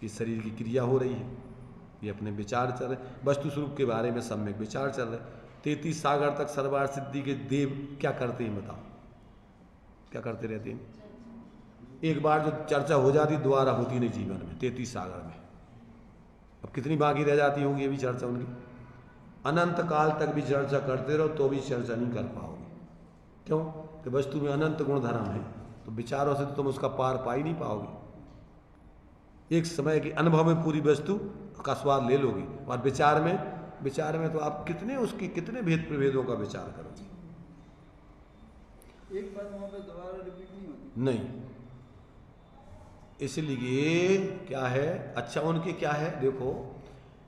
इस शरीर की क्रिया हो रही है, ये अपने विचार चल रहे, वस्तु स्वरूप के बारे में सम्यक विचार चल रहे। 33 सागर तक सर्वार्थ सिद्धि के देव क्या करते हैं बताओ, क्या करते रहते हैं। एक बार जो चर्चा हो जाती दोबारा होती नहीं जीवन में 33 सागर में। अब कितनी बाकी रह जाती होगी ये भी चर्चा उनकी। अनंत काल तक भी चर्चा करते रहो तो भी चर्चा नहीं कर पाओगे। क्यों कि वस्तु में अनंत गुण धर्म है, तो विचारों से तो तुम उसका पार पा ही नहीं पाओगे। एक समय के अनुभव में पूरी वस्तु का स्वाद ले लोगे, और विचार में तो आप कितने भेद प्रभेदों का विचार करोगे। एक बात वहां पे दोबारा रिपीट नहीं होती। नहीं, इसलिए क्या है, अच्छा उनके क्या है, देखो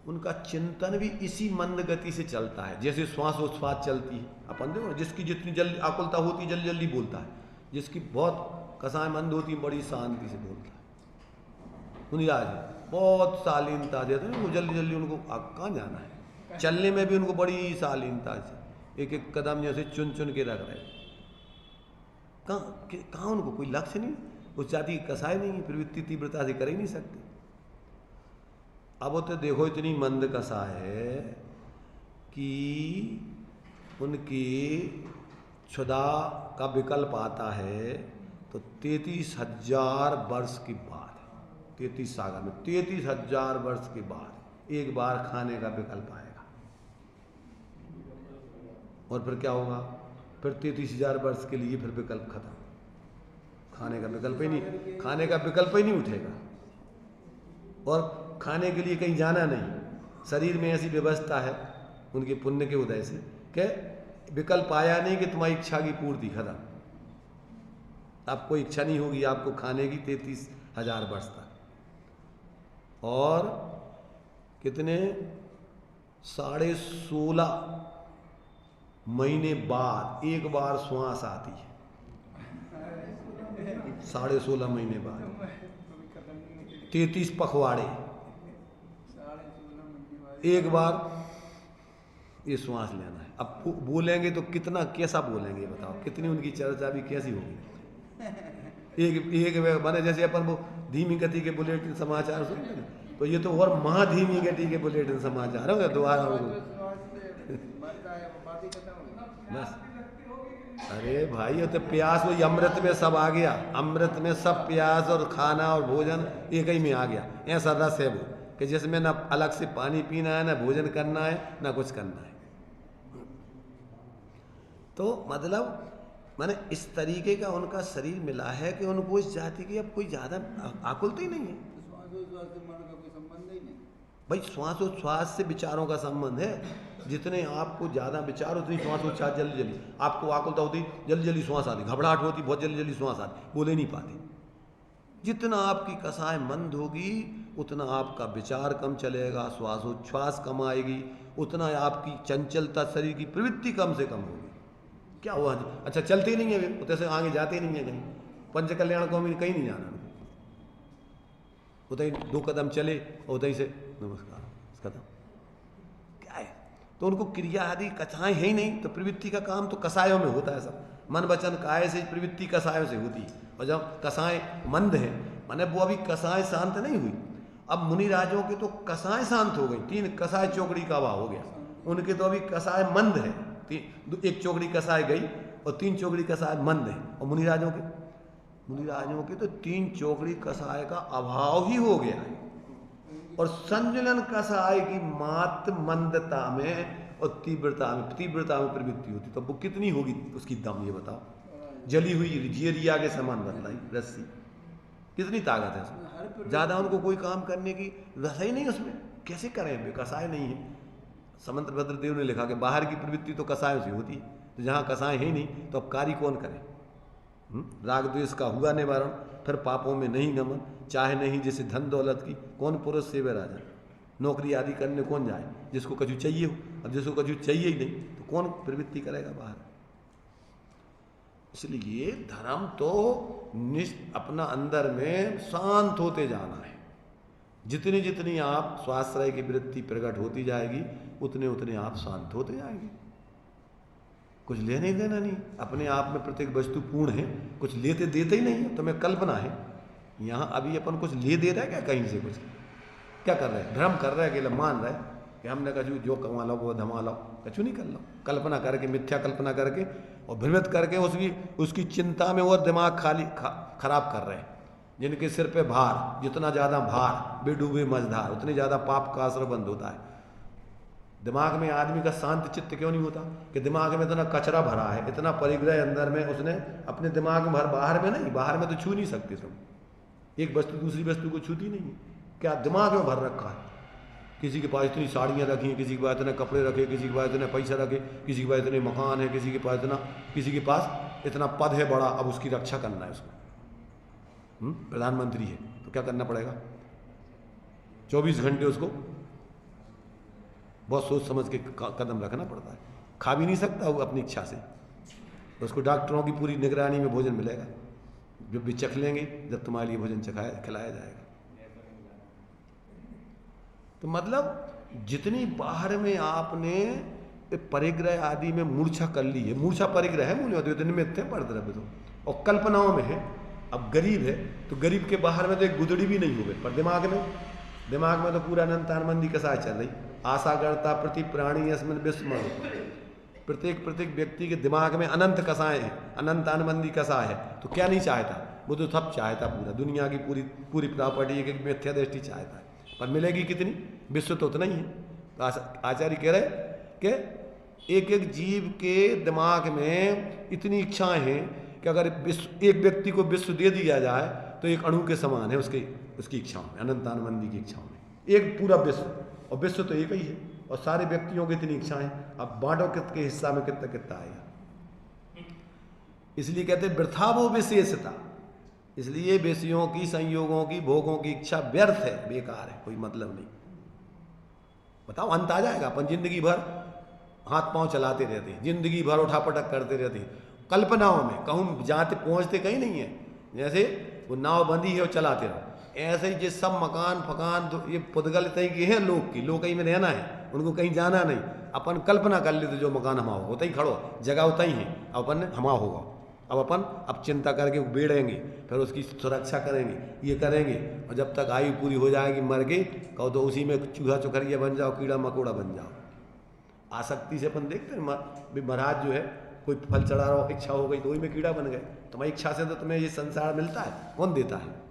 उनका चिंतन भी इसी मंद गति से चलता है जैसे श्वासोच्छ्वास चलती है। अपन देखो, जिसकी जितनी जल्दी आकुलता होती है जल्दी जल्दी बोलता है, जिसकी बहुत कसाय मंद होती है बड़ी शांति से बोलता है। मुनिराज बहुत शालीनता देते हैं, वो जल्दी जल्दी उनको कहाँ जाना है, चलने में भी उनको बड़ी शालीनता से एक एक कदम जैसे चुन चुन के रख रहे। कहाँ उनको कोई लक्ष्य नहीं, उस जाति की कसाय नहीं है, प्रवृत्ति तीव्रता से कर ही नहीं सकते। अब वो तो देखो इतनी मंद कसा है कि उनकी क्षुधा का विकल्प आता है तो 33,000 वर्ष की बात है। 33 सागर में 33,000 वर्ष के बाद एक बार खाने का विकल्प आएगा, और फिर क्या होगा, फिर 33,000 वर्ष के लिए फिर विकल्प खत्म, खाने का विकल्प ही नहीं उठेगा। और खाने के लिए कहीं जाना नहीं, शरीर में ऐसी व्यवस्था है उनके पुण्य के उदय से कि विकल्प आया नहीं कि तुम्हारी इच्छा की पूर्ति खत्म, आपको इच्छा नहीं होगी आपको खाने की 33,000 वर्ष तक। और कितने 16.5 महीने बाद एक बार श्वास आती है, 16.5 महीने बाद 33 पखवाड़े एक बार ये श्वास लेना है। अब बोलेंगे तो कितना कैसा बोलेंगे बताओ, कितनी उनकी चर्चा भी कैसी होगी। एक माने जैसे अपन वो धीमी गति के बुलेटिन समाचार सुनते हैं, तो ये तो और महाधीमी गति के बुलेटिन समाचार होगा दोबारा बस। अरे भाई ये तो प्यास वही अमृत में सब आ गया, अमृत में सब प्यास और खाना और भोजन एक ही में आ गया। ऐसा रस है वो कि जिसमें ना अलग से पानी पीना है, ना भोजन करना है, ना कुछ करना है। तो मतलब माने इस तरीके का उनका शरीर मिला है कि उनको इस जाति की अब कोई ज्यादा आकुलता ही नहीं है। भाई श्वासोच्छ्वास से विचारों का संबंध है, जितने आपको ज्यादा विचार उतनी श्वासोच्छ्वास जल्दी जल्दी, आपको आकुलता होती जल्दी जल्दी श्वास आती, घबराहट होती बहुत जल्दी जल्दी श्वास आती, बोले नहीं पाते। जितना आपकी कसाय मंद होगी उतना आपका विचार कम चलेगा, श्वासोच्छ्वास कम आएगी, उतना आपकी चंचलता शरीर की प्रवृत्ति कम से कम होगी। क्या हुआ जी? अच्छा चलते ही नहीं है वे, उतने से आगे जाते ही नहीं है कहीं। पंच कल्याण को कहीं नहीं जाना, उतई 2 कदम चले और उतई से नमस्कार खत्म। क्या है? तो उनको क्रिया आदि कथाएं है ही नहीं, तो प्रवृत्ति का काम तो कसायों में होता है सब। मन वचन काय से प्रवृत्ति कसायों से होती है, और जब कसाएं मंद है माने वो अभी कसाएं शांत नहीं हुई। अब मुनि राजों के तो कसाएं शांत हो गई, 3 कसाय चौकड़ी का वाह हो गया, उनके तो अभी कसाय मंद है। 1 चौकड़ी कसाय गई और 3 चौकड़ी कसाय मंद है। और मुनि राजों के तो 3 चौकड़ी कसाय का अभाव ही हो गया है। और संजुलन कसाय की मात्र मंदता में और तीव्रता में प्रवृत्ति होती, तो वो कितनी होगी उसकी दम, ये बताओ। जली हुई जियरिया के समान बतलाई रस्सी, कितनी ताकत है उसमें। ज्यादा उनको कोई काम करने की रस ही नहीं उसमें, कैसे करें, कसाय नहीं है। समंत भद्रदेव ने लिखा कि बाहर की प्रवृत्ति तो कसायों से होती है, तो जहाँ कसाय है नहीं तो अब कार्य कौन करे। राग द्वेष का हुआ निवारण, फिर पापों में नहीं गमन, चाहे नहीं जैसे धन दौलत की, कौन पुरुष सेवे राजा। नौकरी आदि करने कौन जाए जिसको कछु चाहिए हो, अब जिसको कछु चाहिए ही नहीं तो कौन प्रवृत्ति करेगा बाहर। इसलिए धर्म तो अपना अंदर में शांत होते जाना है। जितनी जितनी आप स्वाश्रय की वृत्ति प्रकट होती जाएगी उतने उतने आप शांत होते जाएंगे। कुछ लेने देना नहीं, अपने आप में प्रत्येक वस्तु पूर्ण है, कुछ लेते देते ही नहीं है, तुम्हें कल्पना है। यहाँ अभी अपन कुछ ले दे रहा है क्या कहीं से, कुछ क्या कर रहे हैं, भ्रम कर रहे हैं कि मान रहे हैं कि हमने कछु जो कमा लो वो धमा लो, कछु नहीं कर लो, कल्पना करके, मिथ्या कल्पना करके और भ्रमित करके उसकी चिंता में वो दिमाग खराब कर रहे हैं। जिनके सिर पे भार, जितना ज़्यादा भार वे डूबे मझधार, उतने ज़्यादा पाप का असर बंद होता है। दिमाग में आदमी का शांत चित्त क्यों नहीं होता कि दिमाग में इतना कचरा भरा है, इतना परिग्रह अंदर में उसने अपने दिमाग में भर, बाहर में नहीं, बाहर में तो छू नहीं सकते तुम, एक वस्तु दूसरी वस्तु को छूती नहीं है, क्या दिमाग में भर रखा है। किसी के पास इतनी साड़ियाँ रखी हैं, किसी के पास इतने कपड़े रखे, किसी के पास इतने पैसा रखे, किसी के पास इतने मकान है, किसी के पास इतना पद है बड़ा, अब उसकी रक्षा करना है उसको। प्रधानमंत्री है तो क्या करना पड़ेगा, 24 घंटे उसको बहुत सोच समझ के कदम रखना पड़ता है। खा भी नहीं सकता वो अपनी इच्छा से, उसको डॉक्टरों की पूरी निगरानी में भोजन मिलेगा, जब भी चख लेंगे जब तुम्हारे लिए भोजन खिलाया जाएगा। तो मतलब जितनी बाहर में आपने परिग्रह आदि में मूर्छा कर ली है, मूर्छा परिग्रह है, मूल्य दिन में थे पढ़ द्रव्य तो, और कल्पनाओं में है। अब गरीब है तो गरीब के बाहर में तो एक गुदड़ी भी नहीं हुए, पर दिमाग में तो पूरा अनंतानमंदी कसाय चल रही। आशा करता प्रति प्राणी अस्मिन विस्मरण, प्रत्येक व्यक्ति के दिमाग में अनंत कसाएं हैं, अनंत आनंदी कसाय है, तो क्या नहीं चाहता, वो तो सब चाहता, पूरा दुनिया की पूरी प्रॉपर्टी एक मिथ्या दृष्टि चाहता है, पर मिलेगी कितनी, विश्व तो उतना ही है। आचार्य कह रहे कि एक जीव के दिमाग में इतनी इच्छाएं हैं कि अगर एक व्यक्ति को विश्व दे दिया जाए तो एक अणु के समान है उसकी इच्छाओं में, अनंत आनंदी की इच्छाओं में, एक पूरा विश्व, और विश्व तो एक ही है, और सारे व्यक्तियों की इतनी इच्छाएं, अब बांटो कितने हिस्सा में कितना आएगा। इसलिए कहते वृथा वो विशेषता, इसलिए विषयों की, संयोगों की, भोगों की इच्छा व्यर्थ है, बेकार है, कोई मतलब नहीं। बताओ अंत आ जाएगा, अपन जिंदगी भर हाथ पांव चलाते रहते हैं, जिंदगी भर उठापटक करते रहते हैं, कल्पनाओं में कहूँ जाते पहुंचते कहीं नहीं है। जैसे वो नाव बंधी है और चलाते रहो, ऐसे ही जो सब मकान फकान तो ये पुद्गल तय के हैं, लोग कहीं में रहना है, उनको कहीं जाना नहीं। अपन कल्पना कर लेते जो मकान हमा होगा उतना ही खड़ो, जगह उतना ही है, अपन ने हमा होगा, अब चिंता करके बेड़ेंगे, फिर उसकी सुरक्षा करेंगे, ये करेंगे, और जब तक आयु पूरी हो जाएगी मर गई, कहो तो उसी में चूहा चुखरिया बन जाओ, कीड़ा मकोड़ा बन जाओ। आसक्ति से अपन देखते हैं महाराज जो है कोई फल चढ़ा रहा हो, इच्छा हो गई तो वही में कीड़ा बन गए। तुम्हारी इच्छा से तो तुम्हें ये संसार मिलता है, कौन देता है।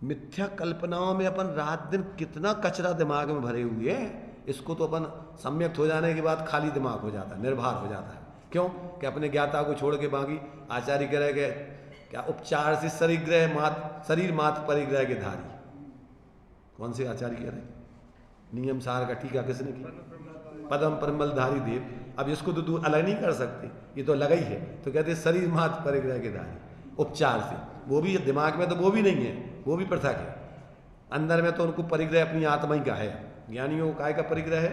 मिथ्या कल्पनाओं में अपन रात दिन कितना कचरा दिमाग में भरे हुए हैं, इसको तो अपन सम्यक्त हो जाने के बाद खाली दिमाग हो जाता है, निर्भर हो जाता है। क्यों कि अपने ज्ञाता को छोड़ के बाकी आचार्य कह रहे कि क्या उपचार से शरीर मात्र परिग्रह के धारी। कौन से आचार्य कह रहे हैं, नियम सार का टीका किसने की, पदम परिमलधारी देव। अब इसको तो दूर अलग नहीं कर सकते, ये तो लगा ही है, तो कहते शरीर मात्र परिग्रह के धारी, उपचार से। वो भी दिमाग में तो वो भी नहीं है, वो भी पृथक है, अंदर में तो उनको परिग्रह अपनी आत्मा ही का है। ज्ञानियों काय का परिग्रह है,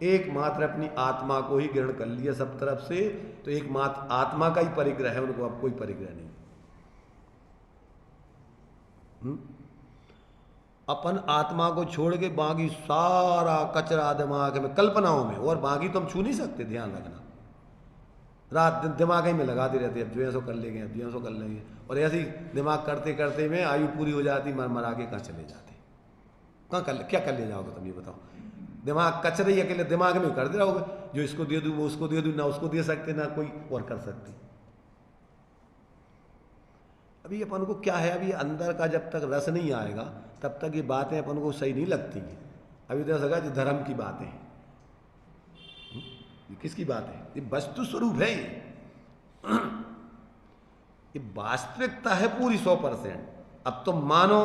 एकमात्र अपनी आत्मा को ही ग्रहण कर लिया सब तरफ से, तो एकमात्र आत्मा का ही परिग्रह है, उनको अब कोई परिग्रह नहीं। अपन आत्मा को छोड़ के बाकी सारा कचरा दिमाग में, कल्पनाओं में, और बाकी तो हम छू नहीं सकते, ध्यान रखना। रात दिन दिमाग ही में लगाते रहते, अब जो है सो कर लेंगे, अब जो है सो कर लेंगे, और ऐसे ही दिमाग करते करते में आयु पूरी हो जाती, मर मरा के कहाँ चले जाते। कहाँ कर, क्या कर ले जाओगे तुम ये बताओ। दिमाग कचरे ही अकेले दिमाग में करते रहोगे, जो इसको दे दूँ वो उसको दे दूँ, ना उसको दे सकते ना कोई और कर सकते। अभी अपन को क्या है, अभी अंदर का जब तक रस नहीं आएगा तब तक ये बातें अपन को सही नहीं लगती हैं। अभी तो सगा जो धर्म की बातें हैं, ये किसकी बात है, ये वस्तु स्वरूप है, ये वास्तविकता है पूरी 100%। अब तो मानो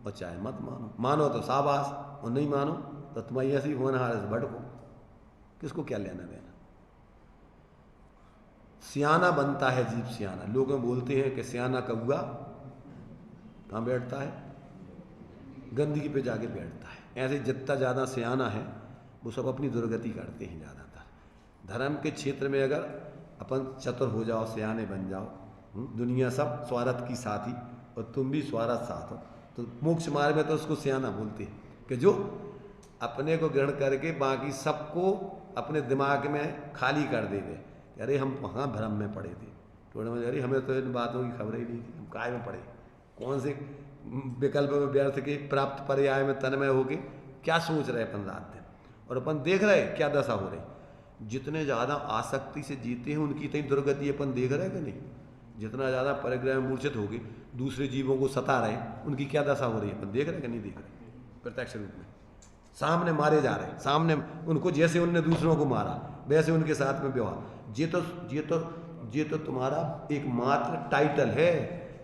और चाहे मत मानो, मानो तो शाबाश, और नहीं मानो तो तुम्हारी ऐसी होनहार से भटको, किसको क्या लेना देना। सियाना बनता है जीव सियाना, लोग बोलते हैं कि सियाना कौआ कहाँ बैठता है, गंदगी पे जाके बैठता है। ऐसे जितना ज़्यादा सियाना है वो सब अपनी दुर्गति करते हैं ज़्यादातर। धर्म के क्षेत्र में अगर अपन चतुर हो जाओ, सियाने बन जाओ, दुनिया सब स्वार्थ की साथी और तुम भी स्वार्थ साथ हो, तो मोक्ष मार्ग में तो उसको सियाना बोलते हैं कि जो अपने को ग्रहण करके बाकी सबको अपने दिमाग में खाली कर देवे। अरे हम वहाँ भ्रम में पड़े थे, थोड़े में अरे हमें तो इन बातों की खबर ही नहीं थी, हम काय में पड़े, कौन से विकल्प में व्यर्थ के प्राप्त पर्याय में तन्मय हो के क्या सोच रहे अपन रात दिन, और अपन देख रहे क्या दशा हो रही। जितने ज़्यादा आसक्ति से जीते हैं उनकी इतनी दुर्गति अपन देख रहे हैं कि नहीं। जितना ज़्यादा परिग्रह में मूर्छित हो गए, दूसरे जीवों को सता रहे, उनकी क्या दशा हो रही है अपन देख रहे हैं कि नहीं देख रहे। प्रत्यक्ष रूप में सामने मारे जा रहे हैं, सामने उनको जैसे उनने दूसरों को मारा वैसे उनके साथ में व्यवहार। ये तो तुम्हारा एकमात्र टाइटल है।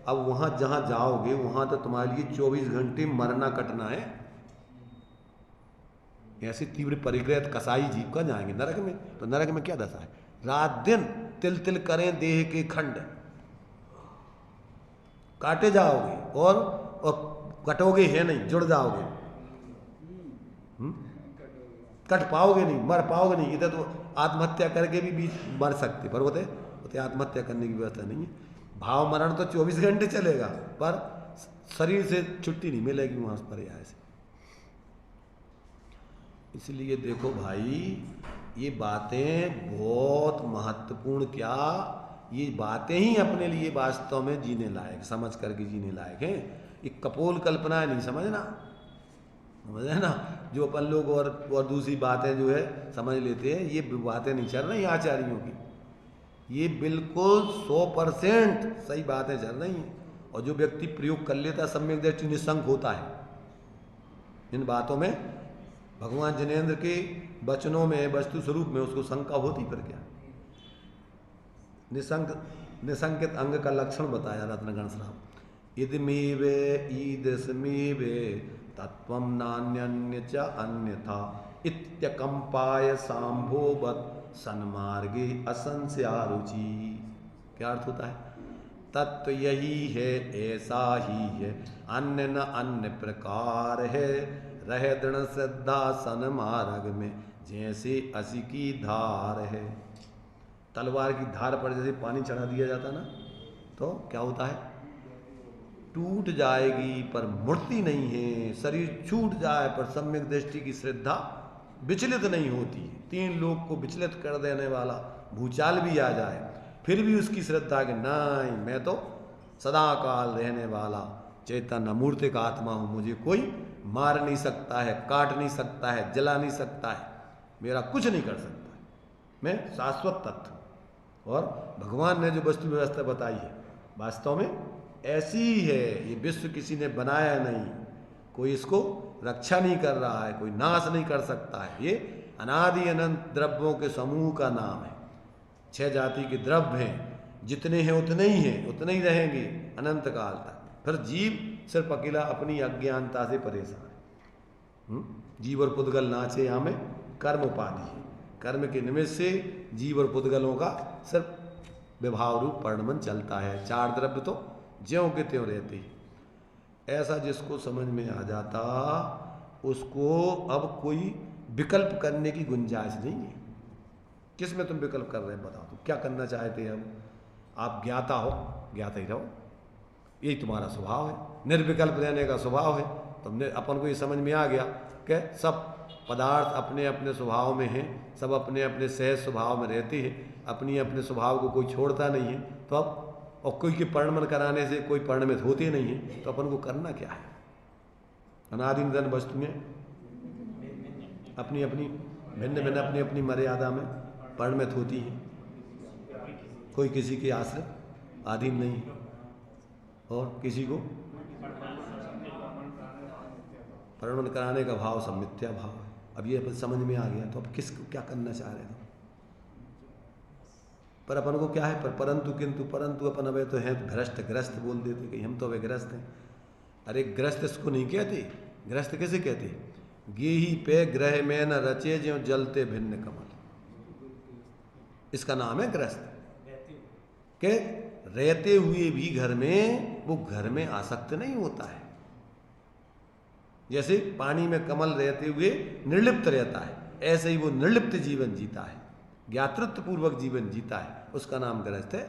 अब वहां जहां जाओगे वहां तो तुम्हारे लिए 24 घंटे मरना कटना है। ऐसे तीव्र परिग्रह कसाई जीव का जाएंगे नरक में, तो नरक में क्या दशा है, रात दिन तिल तिल करें देह के खंड, काटे जाओगे और कटोगे है नहीं, जुड़ जाओगे, कट पाओगे नहीं, मर पाओगे नहीं। इधर तो आत्महत्या करके भी बीच मर सकते, पर होते आत्महत्या करने की व्यवस्था नहीं है। भाव मरण तो 24 घंटे चलेगा, पर शरीर से छुट्टी नहीं मिलेगी वहां पर्याय से। इसलिए देखो भाई, ये बातें बहुत महत्वपूर्ण, क्या ये बातें ही अपने लिए वास्तव में जीने लायक, समझ करके जीने लायक हैं। ये कपोल कल्पना नहीं समझना, समझ है ना, जो अपन लोग और दूसरी बातें जो है समझ लेते हैं, ये बातें नहीं चल रही आचार्यों की, ये बिल्कुल 100% सही बातें चल रही हैं। और जो व्यक्ति प्रयोग कर लेता है सम्यक दृष्टि निसंक होता है इन बातों में, भगवान जिनेंद्र के वचनों में वस्तु स्वरूप में उसको शंका होती, पर क्या निसंकित अंग का लक्षण बताया रत्नगण श्राव। इदमेवे ईदृशमेवे तत्वं नान्यन्य च अन्यथा इत्यकंपाय सांभोवत् सन्मार्गे असंस्यारुचि। क्या अर्थ होता है, तत्व यही है, ऐसा ही है, अन्य न अन्य प्रकार है, रह दृढ़ श्रद्धा सन्मार्ग में जैसे असी की धार है। तलवार की धार पर जैसे पानी चढ़ा दिया जाता ना, तो क्या होता है, टूट जाएगी पर मुड़ती नहीं है, शरीर छूट जाए पर सम्यक दृष्टि की श्रद्धा विचलित नहीं होती। 3 लोग को विचलित कर देने वाला भूचाल भी आ जाए फिर भी उसकी श्रद्धा कि नहीं, मैं तो सदा काल रहने वाला चैतन्य मूर्तिक आत्मा हूँ, मुझे कोई मार नहीं सकता है, काट नहीं सकता है, जला नहीं सकता है, मेरा कुछ नहीं कर सकता है, मैं शाश्वत तत्व। और भगवान ने जो वस्तु व्यवस्था बताई है वास्तव में ऐसी ही है, ये विश्व किसी ने बनाया नहीं, कोई इसको रक्षा नहीं कर रहा है, कोई नाश नहीं कर सकता है। ये अनादि अनंत द्रव्यों के समूह का नाम है। 6 जाति के द्रव्य हैं, जितने हैं उतने ही हैं, उतने ही रहेंगे अनंत काल तक। फिर जीव सिर्फ अकेला अपनी अज्ञानता से परेशान है। जीव और पुद्गल नाचे यहाँ में कर्म उपाधि है, कर्म के निमित्त से जीव और पुद्गलों का सिर्फ विभाव रूप परिणमन चलता है। 4 द्रव्य तो ज्यों के त्यों रहते हैं। ऐसा जिसको समझ में आ जाता उसको अब कोई विकल्प करने की गुंजाइश नहीं है। किस में तुम विकल्प कर रहे हैं बताओ, तुम क्या करना चाहते हैं? आप ज्ञाता हो, ज्ञाता ही रहो, यही तुम्हारा स्वभाव है, निर्विकल्प रहने का स्वभाव है। तुमने अपन को ये समझ में आ गया कि सब पदार्थ अपने अपने स्वभाव में हैं, सब अपने अपने सहज स्वभाव में रहते हैं, अपनी अपने स्वभाव को कोई छोड़ता नहीं है। तो अब और कोई के परिणमन कराने से कोई परिणमित होते नहीं है, तो अपन को करना क्या है? अनादि निधन वस्तुएं अपनी अपनी भिन्न भिन्न अपनी अपनी मर्यादा में परिणमित होती हैं, कोई किसी के आश्रित अधीन नहीं है, और किसी को परिणमन कराने का भाव सब मिथ्या भाव है। अब ये अपन समझ में आ गया, तो अब किसको क्या करना चाह रहे थे? पर अपन को क्या है, पर परंतु किंतु परंतु अपन अबे तो हैं भ्रष्ट, ग्रस्त बोल देते कि हम तो अबे ग्रस्त हैं। अरे ग्रस्त इसको नहीं कहते, ग्रस्त कैसे कहते? गेही पे ग्रह में न रचे ज्यों जलते भिन्न कमल, इसका नाम है ग्रस्त। के रहते हुए भी घर में वो घर में आसक्त नहीं होता है। जैसे पानी में कमल रहते हुए निर्लिप्त रहता है, ऐसे ही वो निर्लिप्त जीवन जीता है, ज्ञातृत्व पूर्वक जीवन जीता है, उसका नाम गृहस्थ है।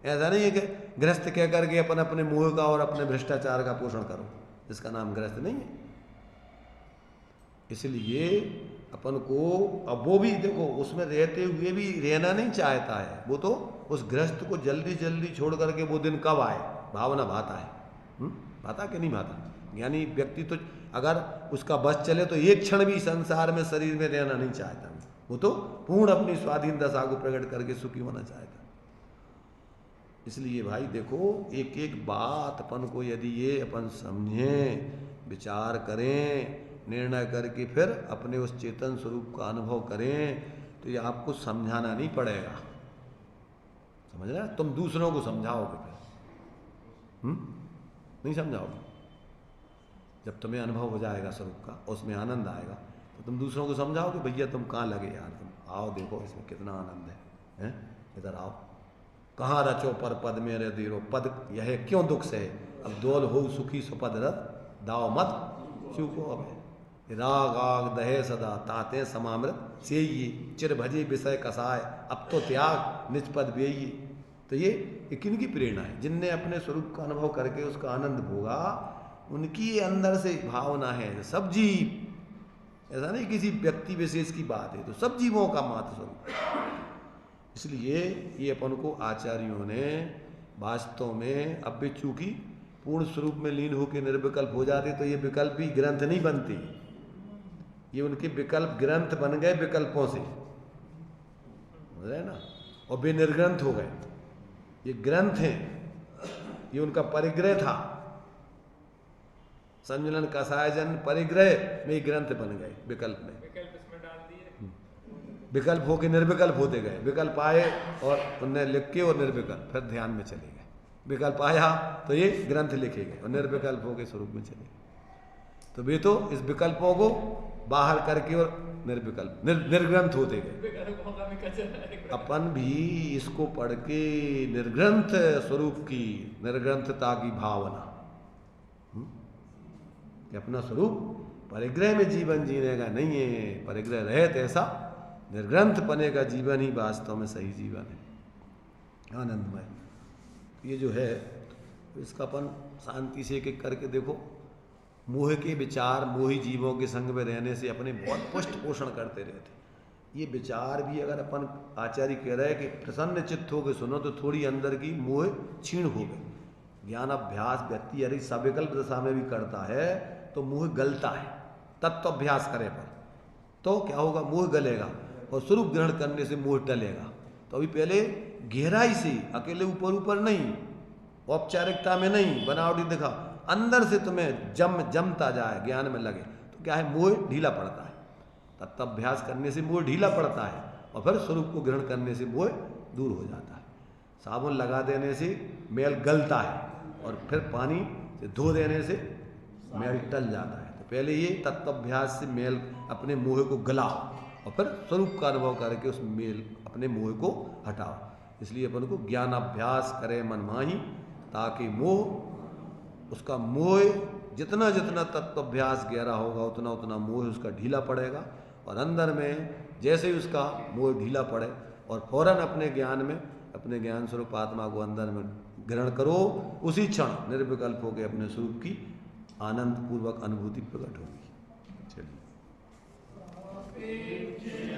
ऐसा नहीं है कि गृहस्थ कह करके अपन अपने मोह का और अपने भ्रष्टाचार का पोषण करो, इसका नाम गृहस्थ नहीं है। इसलिए अपन को अब वो भी देखो, उसमें रहते हुए भी रहना नहीं चाहता है, वो तो उस गृहस्थ को जल्दी जल्दी छोड़ करके वो दिन कब आए भावना भाता है। भाता कि नहीं भाता? यानी व्यक्ति तो अगर उसका बस चले तो एक क्षण भी संसार में शरीर में रहना नहीं चाहता, वो तो पूर्ण अपनी स्वाधीन दशा को प्रकट करके सुखी होना चाहता। इसलिए भाई देखो, एक एक बात अपन को यदि ये अपन समझें, विचार करें, निर्णय करके फिर अपने उस चेतन स्वरूप का अनुभव करें, तो ये आपको समझाना नहीं पड़ेगा। समझ रहे? तुम दूसरों को समझाओगे फिर, नहीं समझाओगे। जब तुम्हें अनुभव हो जाएगा स्वरूप का, उसमें आनंद आएगा, तो तुम दूसरों को समझाओगे, भैया तुम कहाँ लगे यार, तुम आओ देखो इसमें कितना आनंद है, इधर आओ, कहाँ रचो पर पद मेरे दीरो, पद यह क्यों दुख से, अब दोल हो सुखी सुपद रत, दाव मत चूको अब, राग आग दहे सदा ताते समामृत से ये चिर भजे विषय कसाय, अब तो त्याग निजपद बेई। तो ये किनकी प्रेरणा है? जिनने अपने स्वरूप का अनुभव करके उसका आनंद भोगा, उनकी अंदर से भावना है। सब जीव, ऐसा नहीं किसी व्यक्ति विशेष की बात है, तो सब जीवों का मात्र स्वरूप। इसलिए ये अपन को आचार्यों ने वास्तव में, अब भी चूंकि पूर्ण स्वरूप में लीन होकर निर्विकल्प हो जाते, तो ये विकल्प भी ग्रंथ नहीं बनती, ये उनके विकल्प ग्रंथ बन गए विकल्पों से, समझ रहे ना, और वे निर्ग्रंथ हो गए। ये ग्रंथ हैं, ये उनका परिग्रह था, संमिलन कसायजन परिग्रह में ग्रंथ बन गए विकल्प में, विकल्प इसमें डाल दिए, विकल्प होके निर्विकल्प होते गए। विकल्प आए और उनने लिख के और निर्विकल्प फिर ध्यान में चले गए। विकल्प आया तो ये ग्रंथ लिखे गए और निर्विकल्प होके स्वरूप में चले गए। तो वे तो इस विकल्पों को बाहर करके और निर्विकल्प निर्ग्रंथ होते गए। अपन भी इसको पढ़ के निर्ग्रंथ स्वरूप की, निर्ग्रंथता की भावना, कि अपना स्वरूप परिग्रह में जीवन जीने का नहीं है, परिग्रह रहित ऐसा निर्ग्रंथ पने का जीवन ही वास्तव में सही जीवन है, आनंदमय। ये जो है इसका अपन शांति से एक एक करके देखो। मोह के विचार मोही जीवों के संग में रहने से अपने बहुत पुष्ट पोषण करते रहते। ये विचार भी अगर अपन आचार्य कह रहे हैं कि प्रसन्न चित्त हो के सुनो, तो थोड़ी अंदर की मोह क्षीण हो गई। ज्ञान अभ्यास व्यक्ति यदि सविकल्प दशा में भी करता है तो मोह गलता है। तत्व अभ्यास करे पर तो क्या होगा, मोह गलेगा और स्वरूप ग्रहण करने से मोह टलेगा। तो अभी पहले गहराई से, अकेले ऊपर ऊपर नहीं, औपचारिकता में नहीं, बनावटी दिखा, अंदर से तुम्हें जमता जाए, ज्ञान में लगे, तो क्या है, मोह ढीला पड़ता है। तत्व अभ्यास करने से मोह ढीला पड़ता है और फिर स्वरूप को ग्रहण करने से मोह दूर हो जाता है। साबुन लगा देने से मैल गलता है और फिर पानी से धो देने से मैल टल जाता है। तो पहले ये तत्व अभ्यास से मैल, अपने मोह को गलाओ और फिर स्वरूप का अनुभव करके उस मेल, अपने मोह को हटाओ। इसलिए अपन को ज्ञान अभ्यास करे मन माही, ताकि मोह, उसका मोह जितना जितना तत्व अभ्यास गहरा होगा उतना उतना मोह उसका ढीला पड़ेगा और अंदर में जैसे ही उसका मोह ढीला पड़े और फौरन अपने ज्ञान में, अपने ज्ञान स्वरूप आत्मा को अंदर में ग्रहण करो, उसी क्षण निर्विकल्प होकर अपने स्वरूप की आनंद पूर्वक अनुभूति प्रकट होगी। चलिए।